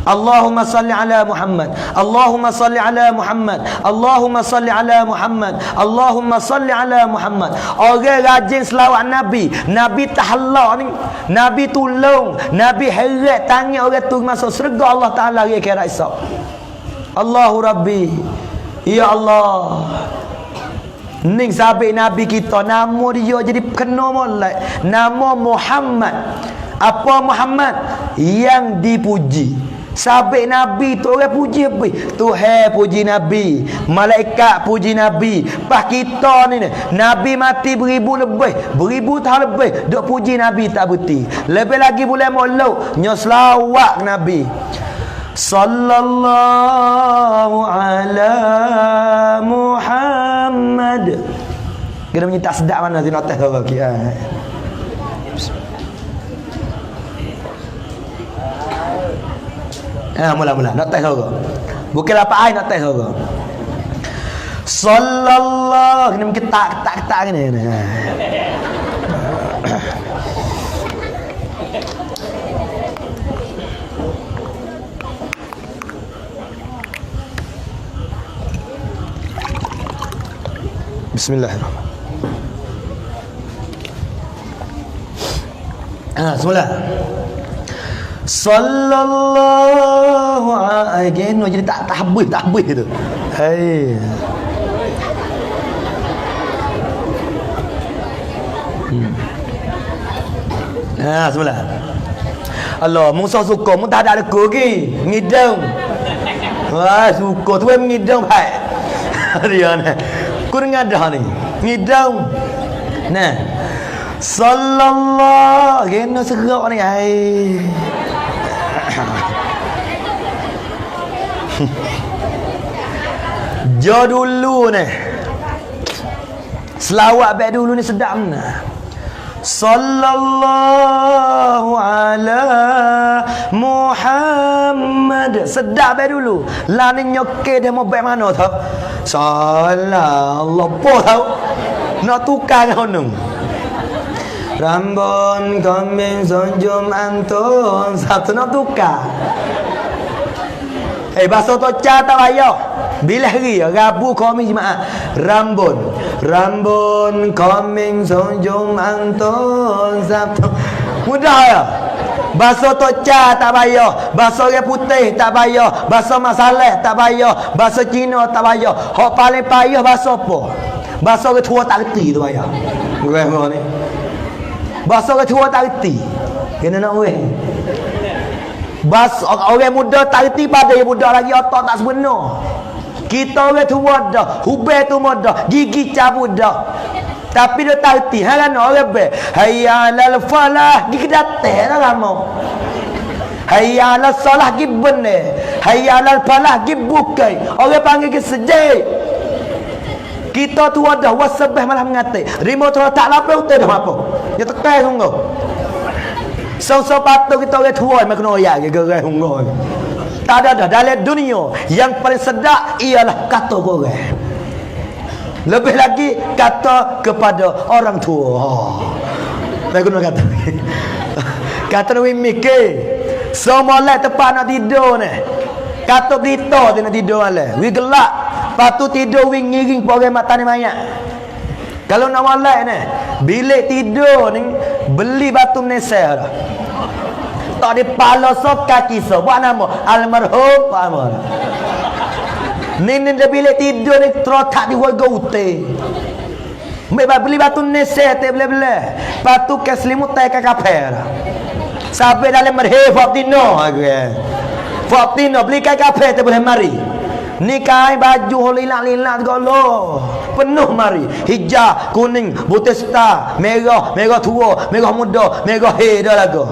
Allahumma salli ala Muhammad, Allahumma salli ala Muhammad, Allahumma salli ala Muhammad, Allahumma salli ala Muhammad. Orang rajin selawat Nabi, Nabi tahalak ni, Nabi tolong, Nabi heret tangan orang tu masuk syurga Allah Ta'ala hari akhirat esok. Allahu Rabbi, ya Allah. Ning sahabat Nabi kita nama dia jadi kena molek, nama Muhammad. Apa Muhammad? Yang dipuji. Sahabat Nabi tu orang puji apa? Tuhan puji Nabi, malaikat puji Nabi. Pas kita ni Nabi mati beribu tahun lebih duk puji Nabi tak berhenti. Lebih lagi boleh molek nya selawat Nabi. Sallallahu ala Muhammad. Kita bunyi tak sedap mana tu notes tu okey. Mula notes tu. Bukan apa ai notes tu. Sallallahu, ini mungkin ketak ni. Bismillahirrahmanirrahim. Semula. Sallallahu alaihi wasallam. Jadi tak habis tu. Hai. Semula. Allah, Musa suka, mu tak ada leku lagi. Ngidang. Suka tu ngidang baik. Dia ni. Ku dengar dah ni. Ngidang. Nah. Sallallahu kena serak ni. Hai. Jo dulu ni. Selawat baik dulu ni sedap nah. Sallallahu ala Muhammad. Sedap baik dulu. Lah ni nyoke dia mau baik mana tau? Sallallahu apa tau? Nak tukar kau nung. Rambon kambing sonjom anton satu nak tukar. Bahasa Toca tak payah. Bila hari Rabu kami jemaah Rambon kambing sonjom anton satu. Mudah ya. Bahasa Tocca tak bayar, bahasa orang putih tak bayar, bahasa masalah tak bayar, bahasa Cina tak bayar. Hak paling payah bahasa apa? Bahasa orang tua tak reti tu bayar. Orang ni. Bahasa orang tua tak reti. Kena nak weh. Bahasa orang muda tak reti pada yang muda lagi otak tak sebenar. Kita orang tua dah, hubel tu dah, gigi cabut dah. Tapi dia tak reti. Hang kan orang be. Hayya 'alal falah, gigi datang dah lama. Hayya 'alas salah gi benar. Hayya 'alal falah gi bukai. Orang panggil ke sejai. Kita tu dah wasabah malah mengatai. Rimo tu tak lapar utai dah apa. Dia tekai sungguh. So patut kita orang tua mak kena ayat ke gerai sungguh. Tak ada dah dalam dunia yang paling sedap ialah kata orang. Lebih lagi kata kepada orang tua. Saya guna kata. Kata ni mikir. Semua lah tempat nak tidur ni. Kata kita dia nak tidur malam. We gelap. Lepas tu tidur we ngiring orang mata ni mayat. Kalau nak malam ni, bilik tidur ni beli batu nesel. Tak ada pala sok kaki sok. Buat nama almarhum Pak Amar. Ni dia bilik tidur ni terotak di warga utai. Mereka beli batu nesel tak boleh-boleh. Lepas tu ke selimut tak ke kaper. Sampai dalam merhe Faktino. Faktino beli ke kaper tak boleh mari. Ni kain baju lilat-lilat golo. Penuh mari. Hijau, kuning, putih star, merah, merah tua, merah muda, merah dah lagu.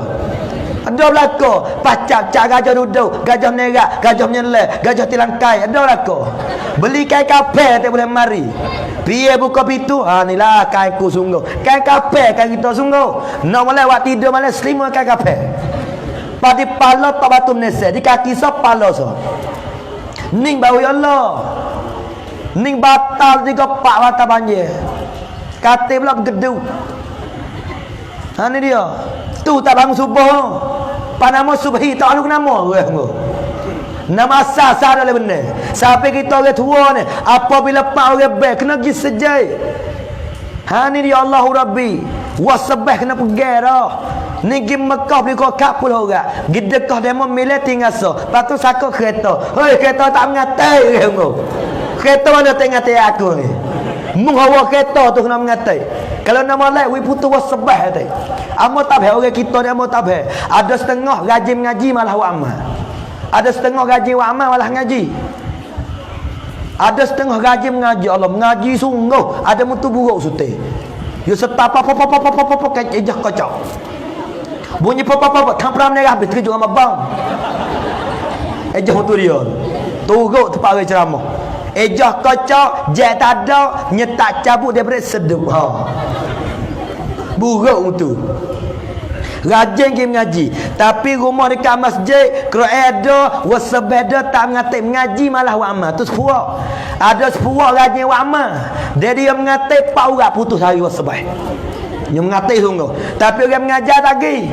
Ada belaka pacak cak gajah duduk, gajah merah, gajah menyelai, gajah tilangkai, ada belaka. Beli kain kapel tak boleh mari. Piye buka pintu, ni lah kain ku sungguh. Kain kapel kain kita sungguh. Nak malam waktu tidur malam selimut kain kapel. Padi pala tak batu Malaysia, di kaki so pala so. Ning bau ya Allah. Ning batal 3 pak batal banjir. Kate pula gedung. Ni dia. Tu tak bangun subuh. Panama subhi tak ada nama orang. Nama asal adalah benar. Sampai kita orang tua ni, apabila pak orang baik kena pergi sejai. Ni dia Allahu Rabbi. Wasabah kena pergi dah. Ni pergi Mekah beli kokak puluh orang. Gidekah demo milih tinggal so. Lepas tu sakut kereta. Hei kereta tak mengatai. Kereta mana tak mengatai aku ni. Menghawa kereta tu kena mengatai. Kalau nama lain, we putus wasabah tadi. Amo tak orang kita ni amo tak. Ada setengah gaji mengaji malah wa amal. Ada setengah gaji wa amal malah ngaji. Ada setengah gaji mengaji. Allah mengaji sungguh. Ada mutu buruk sutih. You serta apa ejah kocok. Bunyi apa kampram ni habis terkejut sama bang. Ejah mutu dia. Turut tempat orang ceramah. Ejah kocok, jet tak ada, nyetak cabut daripada sedep. Buruk mutu. Rajin pergi mengaji. Tapi rumah dekat masjid, kalau ada, wasabada tak mengatik mengaji malah wa amal. Tu sepuluh. Ada 10 rajin wa amal. Dia mengatik 4 orang putus hari wasabah. Dia mengatik sungguh. Tapi orang mengajar tak pergi.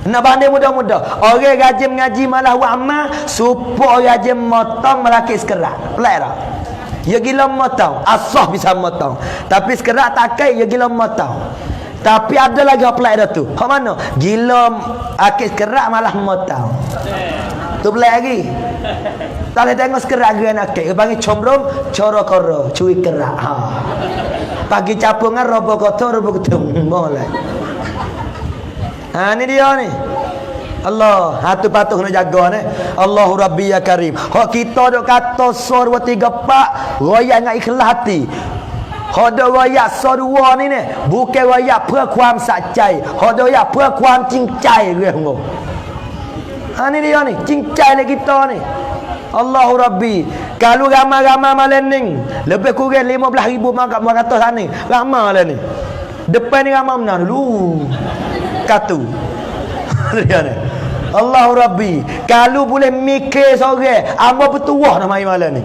Nak banding muda-muda. Orang rajin mengaji malah wa amal, supaya rajin motong melaki sekerat. Pelik tak? Ya gila motong. Asah bisa motong. Tapi sekerat tak kait, ya gila motong. Tapi ada lagi hak pelik dah tu. Hak mana? Gila akik kerak malah motong. Tu pelik lagi. Tak boleh tengok sekerak geran akik. Dia panggil comrom, coro koro, cuy kerak. Pagi capungan robo kotor, robo ketung. Boleh. Ni dia ni. Allah, hatu patuh kena jaga ni. Allahu Rabbi ya Karim. Hak kita duk kata sur 3 pak, royak dengan ikhlas hati. Hodo royak sodua ni bukan royak พื่อความสะใจ hodo royak เพื่อความจริงใจเรื่องงni dia ni จริงใจเลย kita ni Allahu Rabbi. Kalau ramai-ramai malam ni lebih kurang 15,000 kata sana ramai malam ni. Depan ni ramai benar dulu katu dia ni Allahu Rabbi. Kalau boleh mikir seorang amba bertuah nak main malam ni.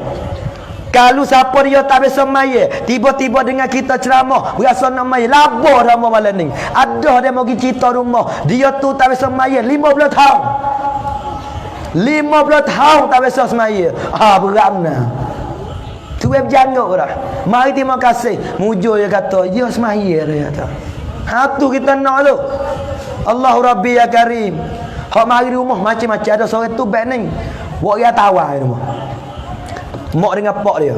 Kalau siapa dia tak biasa maya, tiba-tiba dengan kita ceramah, berasa nak maya, labah dah malam ni. Ada dia mau pergi cerita rumah, dia tu tak biasa maya 50 tahun. 50 tahun tak biasa semaya. Berat benar. Tu web janggut dah. Mari terima kasih. Mujur dia kata, ya semaya dia kata. Tu kita nak tu. Allahu Rabbi ya Karim. Hak mari rumah macam-macam ada sore tu beg ni. Buat dia tawar ni rumah. Mak dengan pak dia.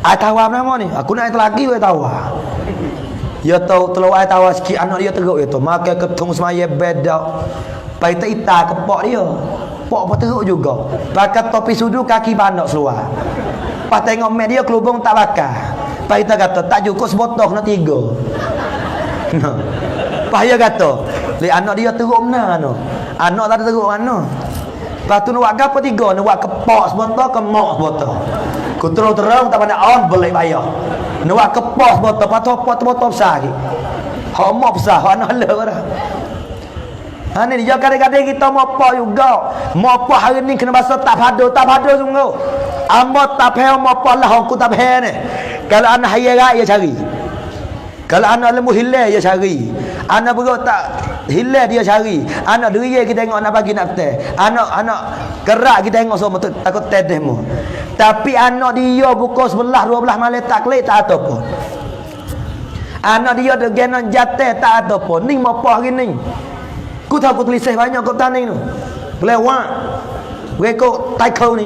Ai tawar nama ni. Aku nak lelaki we tawar. Ya tahu telur ai tawar sikit anak dia teruk dia tu. Makan ketung semaya bedak. Pai tak ita ke pak dia. Pak pun teruk juga. Pakai topi sudu kaki banak seluar. Pas tengok mek dia kelubung tak bakar. Pas kita kata tak cukup sebotol kena 3. Nah. Pas dia kata, "Li anak dia teruk mana no? Anak tak ada teruk mana?" Lepas tu nak buat apa 3? Nak buat kepak sebotol ke mak sebotol. Ku terang tak pandai on boleh bayar. Nak buat kepak sebotol, lepas tu botol besar lagi. Hak mak besar, hak anak le dah. Ha ni dia kadang-kadang kita mau apa juga. Mau apa hari ni kena basuh tak pada sungguh. Amba tak payah mau apa lah aku tak payah ni. Kalau anak hari raya dia cari. Kalau anak lembu hilal dia cari. Anak beruk tak hilal dia cari. Anak deria kita tengok anak pagi nak teh. Anak kerak kita tengok semua takut tedeh mu. Tapi anak dia pukul 11 12 malam tak kelik tak ada pun. Anak dia ada genan jatuh tak ada pun. Ni mau apa hari ni? Ku tahu aku tulis banyak kat tanah tu. Lewat. Rekod taikau ni.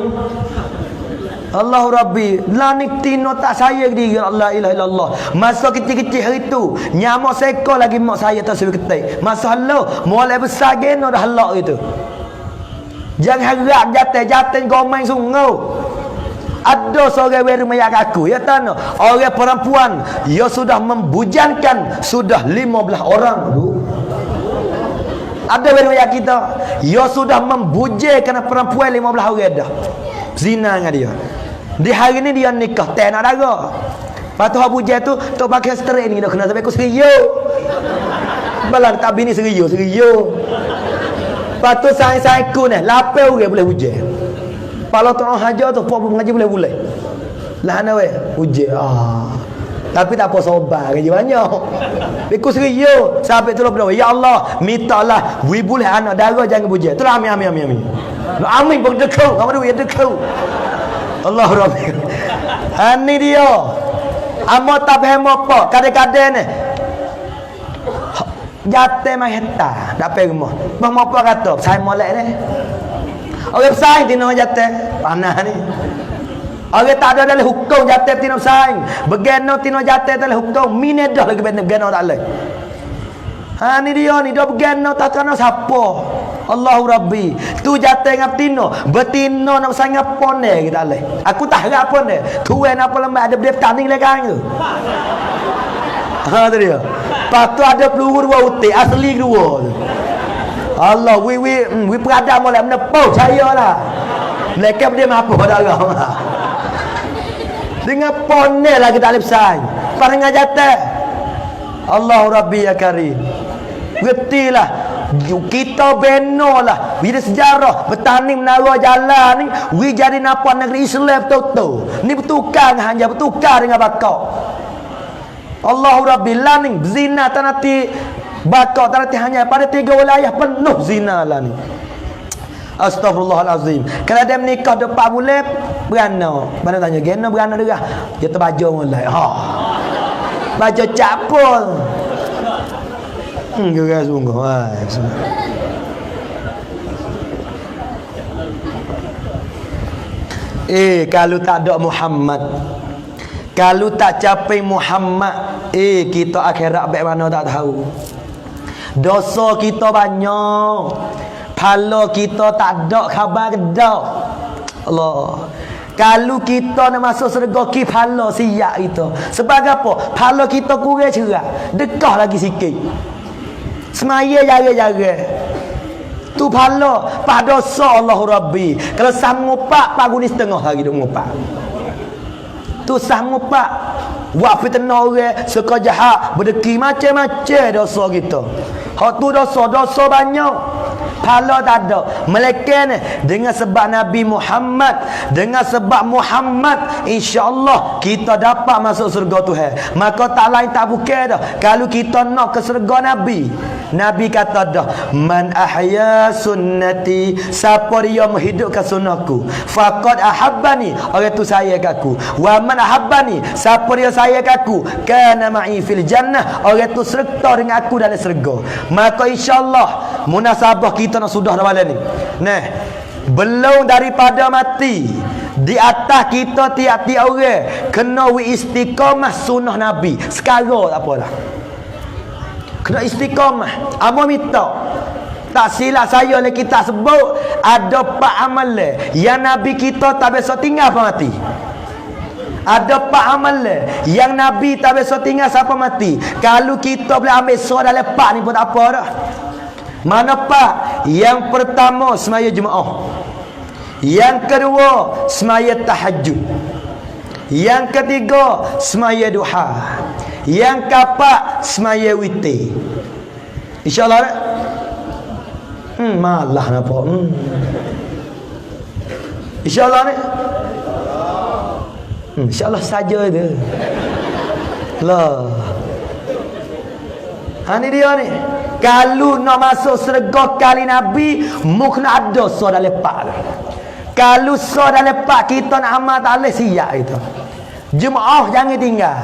Allahu Rabbi, lanik tino tak saya diri Allah ilaha illallah. Masa kecil-kecil hari tu, nyamak sekor lagi mak saya tak sebi ketik. Masa halau, mulai besar geno dah halak itu. Jangan harap jatuh gomeng sungguh. Ada seorang weru mayak aku, ya tanah. Orang perempuan, ia sudah membujankan sudah 15 orang tu. Ada riwayat kita, ia sudah membujai kerana perempuan 15 orang dah. Zina dengan dia. Di hari ni dia nikah, tak nak dara. Lepas tu hak bujai tu, tok pakai straight ni dah kena sampai aku serius. Balang tak bini serius. Lepas tu sayang-sayang ku ni, 8 orang boleh bujai. Kalau tu orang hajar tu, puak mengaji boleh. Lah ana weh, bujai. Tapi tak apa sobat gaji banyak. Ikut serius. Sampai tu berdoa, ya Allah, mintalah boleh anak dara jangan bujai. Itulah amin. Amin pun dekau, kamu duit dekau. Allah Rabbi. Ini dia. Amo tak faham apa. Kadang-kadang ni jatuh mai heta, dak pe rumah. Bang apa kata? Saya molek ni. Orang besar tino jatuh. Panah ni. Orang tak ada dalam hukum jatuh tino saing. Begeno tino jatuh dalam hukum. Mine dah lagi begeno tak leh. Ha ni dia ni, dia begeno tak kena siapa. Allahu Rabbi. Tu jatuh ngap tino. Betino nak saing apa ni kita leh. Aku tak harap apa ni. Tuan apa lemah ada dia tanding legang tu. Ha tu dia. Lepas tu ada peluru 2 utik asli 2 tu. Allah we peradam molek menepau saya lah. Mereka dia apa darah. Dengan ponel lagi tak boleh bersaing. Parangan jatuh. Allahu Rabbi ya Karim. Gertilah. Kita beno lah. Bila sejarah bertanding menara jalan ni, we jadi nampak negeri Islam betul-betul. Ni bertukar hanya bertukar dengan bakar. Allahu Rabbi laning zina tanati bakar tanati hanya pada 3 wilayah penuh zina lah ni. Astaghfirullahalazim. Kalau dia menikah 4 bulan berana. Mana tanya gena berana derah. Dia terbaju mulai. Baca capul. Gerak sungguh. Kalau tak ada Muhammad, kalau tak capai Muhammad, kita akhirat baik mana tak tahu. Dosa kita banyak. Pahala kita tak ada khabar dah. Allah. Kalau kita nak masuk syurga ki pahala siap kita. Sebab apa? Pahala kita kurang cerah. Dekah lagi sikit. Semaya jaga-jaga. Tu pahala pada dosa Allahu Rabbi. Kalau sanggupak paguni setengah lagi duk ngupak. Tu sanggupak buat fitnah orang, suka jahat, berdeki macam-macam dosa kita. Hak tu dosa banyak. pahala tak ada. Melainkan dengan sebab Nabi Muhammad, dengan sebab Muhammad, insya-Allah kita dapat masuk surga Tuhan. Maka tak lain tak bukan dah. Kalau kita nak ke surga Nabi, Nabi kata dah, man ahya sunnati, siapa dia menghidupkan sunnahku, faqad ahabbani, orang tu sayang aku. Wa man ahabbani, siapa dia sayang aku, kana ma'i fil jannah, orang tu serta dengan aku dalam syurga. Maka insya-Allah munasabah kita nak sudah dah malam ni. Nah, belum daripada mati, di atas kita tiap-tiap orang kena istiqamah sunnah Nabi. Sekarang tak apalah, kena istiqamah. Amo minta tak silap saya oleh kita sebut ada 4 amalan yang Nabi kita tak biasa tinggal apa mati. Ada 4 amalan yang Nabi tak biasa tinggal siapa mati. Kalau kita boleh ambil surah dalam 4 ni pun tak apa dah. Mana 4? Yang pertama semaya Jumaat. Yang kedua semaya tahajud. Yang ketiga semaya duha. Yang keempat semaya witir. InsyaAllah tak? Malah nampak. InsyaAllah ni. InsyaAllah saja itu. Lah. Ini dia ni. Kalau nak masuk syurga kali Nabi, mungkin ada surah lepak. Kalau surah lepak kita nak amal tak boleh siap itu. Jumaat jangan tinggal.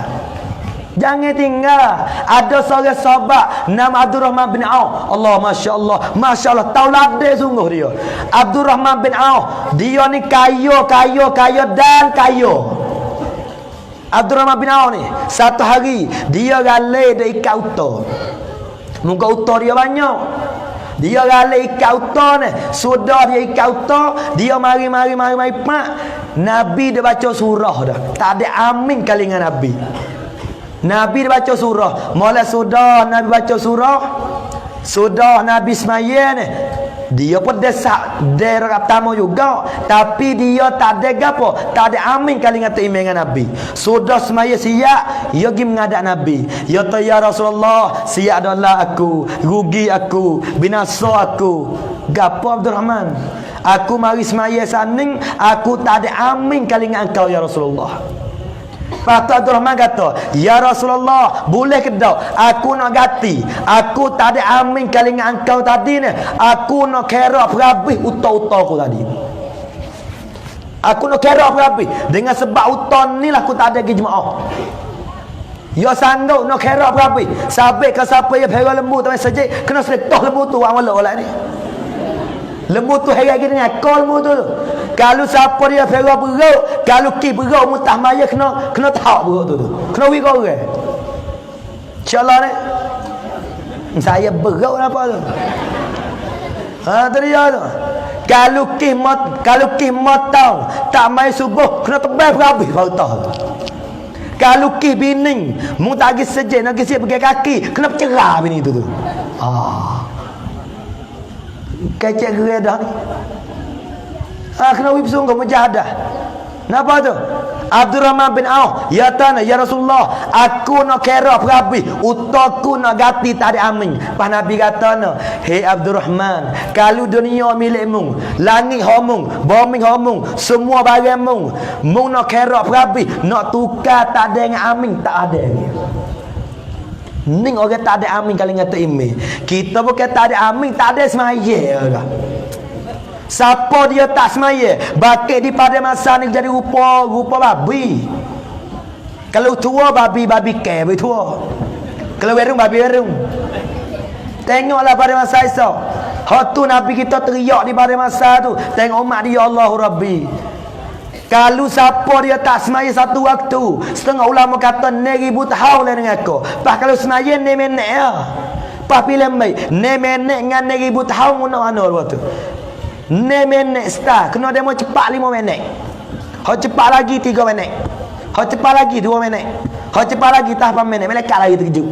Jangan tinggal. Ada seorang sahabat nama Abdul Rahman bin Auf. Allah, Masya Allah, Masya Allah, tauladan sungguh dia. Abdul Rahman bin Auf, dia ni kaya dan kaya. Abdul Rahman bin Auf ni satu hari dia galai dia ikat uta. Muka uta dia banyak. Dia galai ikat uta ni. Sudah dia ikat uta, dia mari pak. Nabi dia baca surah dah. Tak ada amin kali dengan Nabi. Nabi dia baca surah. Mula sudah Nabi baca surah, sudah Nabi semaya ni, dia pun desak dia rakaat pertama juga, tapi dia tak ada gapo, tak ada amin kali ngata imam dengan Nabi. Sudah semaya siap, dia pergi menghadap Nabi. Ya ta ya Rasulullah, siap adalah aku, rugi aku, binasa aku. Gapo Abdul Rahman? Aku mari semaya saning, aku tak ada amin kali dengan engkau ya Rasulullah. Pastor Abdul Rahman kata, ya Rasulullah, boleh ke tak aku nak ganti? Aku tak ada amin kali dengan engkau tadi ni. Aku nak kira berhabis utah-utah aku tadi. Aku nak kira berhabis. Dengan sebab utah ni lah aku tak ada pergi jemaah. Ya sanggup nak kira berhabis. Sampai ke siapa yang perah lembu tak sejik, kena selektah lembu tu orang malak orang ni. Lembu tu hari gini akal lembu tu. Kalau siapa dia perah beruk, kalau ki beruk mutah maya kena tak beruk tu. Kena wira orang. Insya-Allah ni. Saya beruk apa tu? Tu dia tu. Kalau ki matang tak mai subuh kena tebal berhabis baru tahu. Kalau ki bining mu tak pergi sejik nak pergi pakai kaki kena cerah bini tu. Kecek geredah ni. Kena wib sungguh mujahadah. Kenapa tu? Abdul Rahman bin Auf, ya tana ya Rasulullah, aku nak kira berhabis, utaku nak ganti tak ada amin. Pas Nabi kata no, hei Abdul Rahman, kalau dunia milikmu, langit hamung, bumi hamung, semua barangmu, mu nak kira berhabis, nak tukar tak ada yang amin, tak ada. Ning orang tak ada amin kali ngata email. Kita bukan tak ada amin, tak ada semaya dah. Siapa dia tak semaya, bakit di pada masa ni jadi rupa babi. Kalau tua babi ke tua. Kalau werung babi werung. Tengoklah pada masa esok. Hak tu Nabi kita teriak di pada masa tu. Tengok umat dia, Allahu Rabbi. Kalau siapa dia tak semaya satu waktu, setengah ulama kata 1000 tahun lah dengan aku. Pas kalau semaya ni menek ya. Pas pilih baik, ni menek dengan 1000 tahun mana waktu. Ni menek start, kena demo cepat 5 minit. Hak cepat lagi 3 minit. Hak cepat lagi 2 minit. Hak cepat lagi tak 8 minit. Melekat lagi terkejut.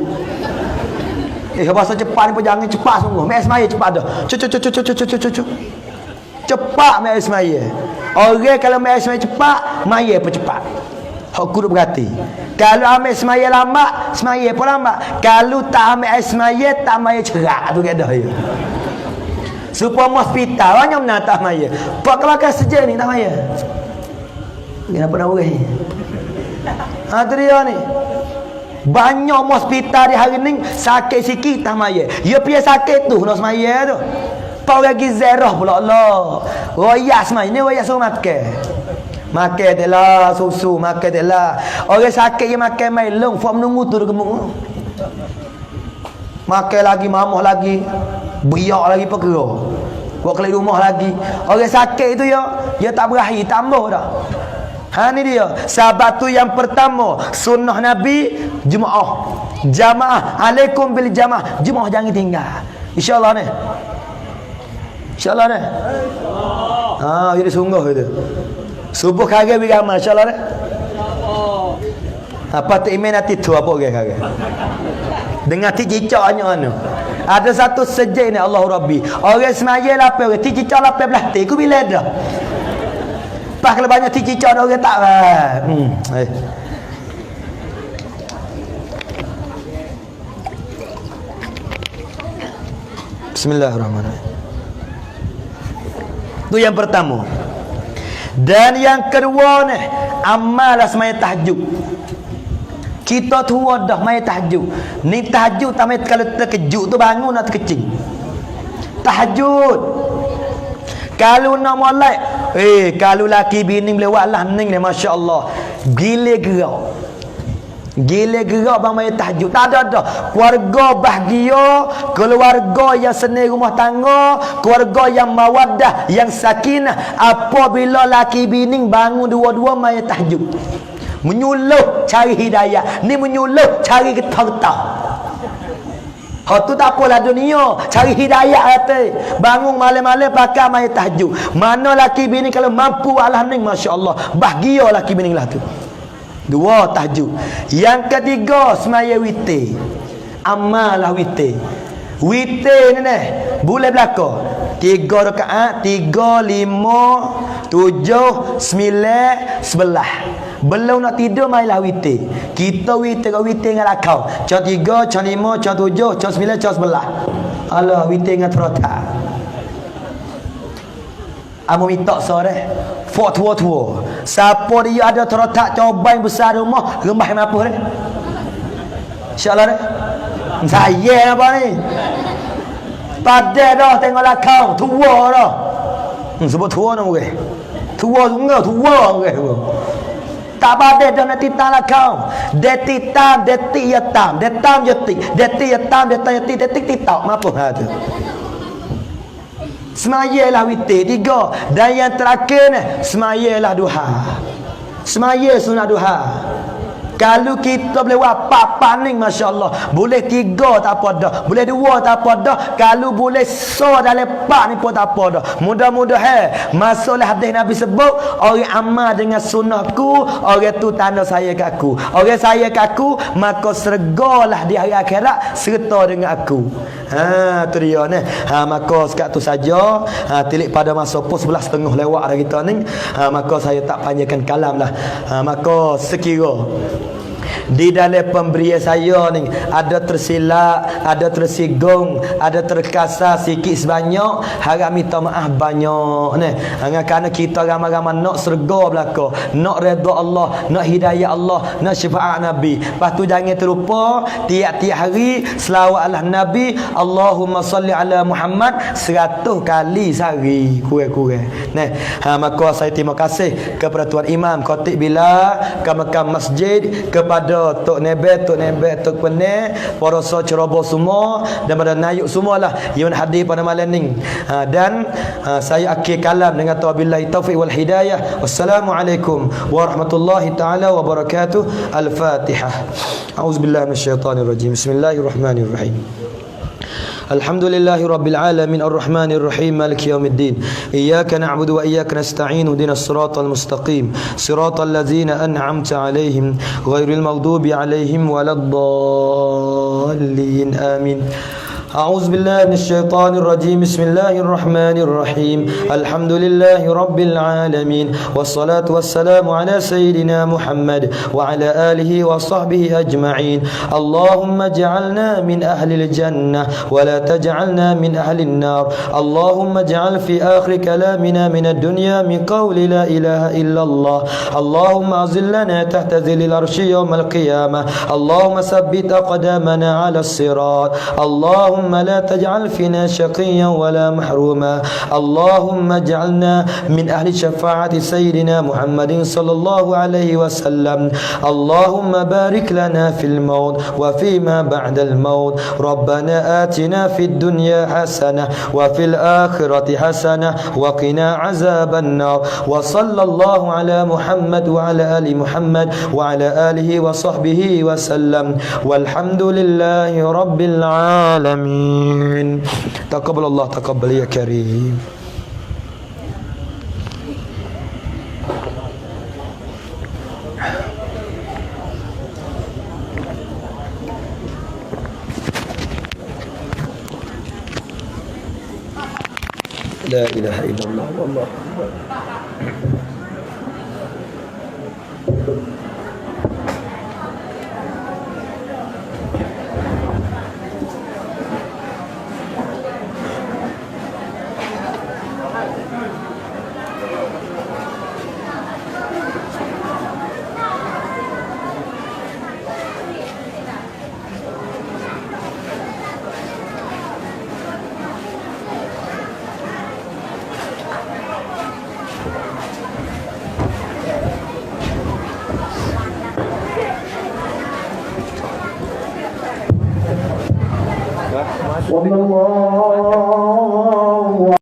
Bahasa cepat ni pun jangan cepat sungguh. Mek semaya cepat dah. Cucu. Cepat mek semaya. Orang kalau mek semaya cepat, maya pun cepat. Hak kudu berhati. Kalau ambil semaya lambat, semaya pun lambat. Kalau tak ambil semaya, tak maya cerak tu kadah ya. Supaya hospital banyak menatah maya. Pakai saja ni tak maya. Kenapa nak boleh? Tu dia ni. Banyak hospital di hari ni sakit sikit tak maya. Ya pia sakit tu nak semaya tu. Pau lagi zerah pula Allah. Royak semaya ni royak suruh makan. Makan telah susu, makan telah. Orang sakit dia makan melong, fok menunggu tu gemuk. Makan lagi, mamah lagi, biak lagi perkara. Buat kelik rumah lagi. Orang sakit itu ya tak berakhir, tambah dah. Ni dia. Sahabat tu yang pertama, sunnah Nabi jamaah. Alaikum bil jamaah. Jemaah jangan tinggal. InsyaAllah ni. InsyaAllah ni. Jadi sungguh itu. Subuh kagak beramal insyaAllah ni. Apa tu iman hati tu apa kagak. Dengan cicaknya anu. Ada satu sejak ni Allah Rabbi. Orang semaya lapar, orang cicak lapar belah tu bila dah. Pas kalau banyak cicak orang tak Bismillahirrahmanirrahim. Itu yang pertama. Dan yang kedua ni, amalah semaya tahajud. Kita tua dah mai tahajud. Ni tahajud tak mai kalau terkejut tu bangun nak terkecing. Tahajud. Kalau nak molek, kalau laki bini boleh buat lah ning ni masya-Allah. Gile gerak. Gile gerak bang mai tahajud. Tak ada dah. Keluarga bahagia, keluarga yang senang rumah tangga, keluarga yang mawaddah, yang sakinah apabila laki bini bangun dua-dua mai tahajud. Menyuluh cari hidayah, ni menyuluh cari getah-getah. Tu tak apalah dunia, cari hidayah hati. Bangun malam-malam pakai mai tahajud. Mana laki bini kalau mampu Allah ni masya-Allah, bahagia laki bini lah tu. Dua tahajud. Yang ketiga semaya witir. Amalah witir. Witir ni boleh belaka 3 rakaat, 3, 5, 7, 9, 11. Belum nak tidur mailah witir. Kita witir dengan lakau. Cak 3, cak 5, cak 7, cak 9, cak 11. Allah witir dengan terotak. Amo minta sore. Fok tua-tua. Siapa dia ada terotak coba yang besar rumah, rumah yang apa ni? Insya-Allah ni. Saya apa ni? Pada dah tengok lakau, tua dah. Sebab tua nak orang. Tua sungai, tua orang. Tak pada dah nak titang lakau. Detik tam, detik yatam, detam yatik, detik yatam, detam yatik, detik titak. Apa tu? Semayalah witir 3. Dan yang terakhir ni, semayalah duha. Semaya sunat duha. Kalau kita boleh buat 4 paning masya-Allah, boleh 3 tak apa dah, boleh 2 tak apa dah, kalau boleh dalam 4 ni pun tak apa dah. Mudah-mudahan masalah hadis Nabi sebut, orang amal dengan sunnahku, orang tu tanda saya kat aku. Orang saya kat aku, maka sergalah di hari akhirat serta dengan aku. Tu dia ni. Maka sekat tu saja. Tilik pada masa pukul 11.30 lewat dah kita ni. Maka saya tak panjangkan kalam lah. Maka sekira di dalam pemberian saya ni ada tersilap, ada tersinggung, ada terkasar sikit sebanyak, harap minta maaf banyak ni. Kerana kita ramai-ramai nak surga belaka, nak redha Allah, nak hidayah Allah, nak syafaat Nabi. Lepas tu jangan terlupa tiap-tiap hari selawat ala Nabi, Allahumma salli ala Muhammad 100 kali sehari kurang-kurang. Maka saya terima kasih kepada Tuan Imam Khatib Bila, Makam Masjid, kepada Tok Nebet, Tok Peneh, para ceroboh semua dan pada nayuk semualah yang hadir pada malam ni. Dan saya akhir kalam dengan wabillahi taufiq wal hidayah. Wassalamualaikum warahmatullahi taala wabarakatuh. Al-Fatihah. A'udzubillahi minasyaitonir rajim. Bismillahirrahmanirrahim. Alhamdulillahi rabbil alamin arrahmanir rahim maliki yaumiddin iyyaka na'budu wa iyyaka nasta'in ihdinas siratal mustaqim siratal ladzina an'amta 'alaihim ghairil maghdubi 'alaihim waladdallin amin. أعوذ بالله من الشيطان الرجيم بسم الله الرحمن الرحيم الحمد لله رب العالمين والصلاة والسلام على سيدنا محمد وعلى آله وصحبه أجمعين اللهم اجعلنا من أهل الجنة ولا تجعلنا من أهل النار اللهم اجعل في آخر كلامنا من الدنيا من قول لا إله إلا الله اللهم أظلنا تحت ذل العرش يوم القيامة اللهم ثبت أقدامنا على الصراط اللهم لا تجعل فينا شقيا ولا محروما اللهم اجعلنا من أهل شفاعة سيدنا محمد صلى الله عليه وسلم اللهم بارك لنا في الموت وفيما بعد الموت ربنا آتنا في الدنيا حسنة وفي الآخرة حسنة وقنا عذاب النار وصلى الله على محمد وعلى آل محمد وعلى آله وصحبه وسلم والحمد لله رب العالمين تقبل الله تقبل يا كريم لا إله إلا الله والله والله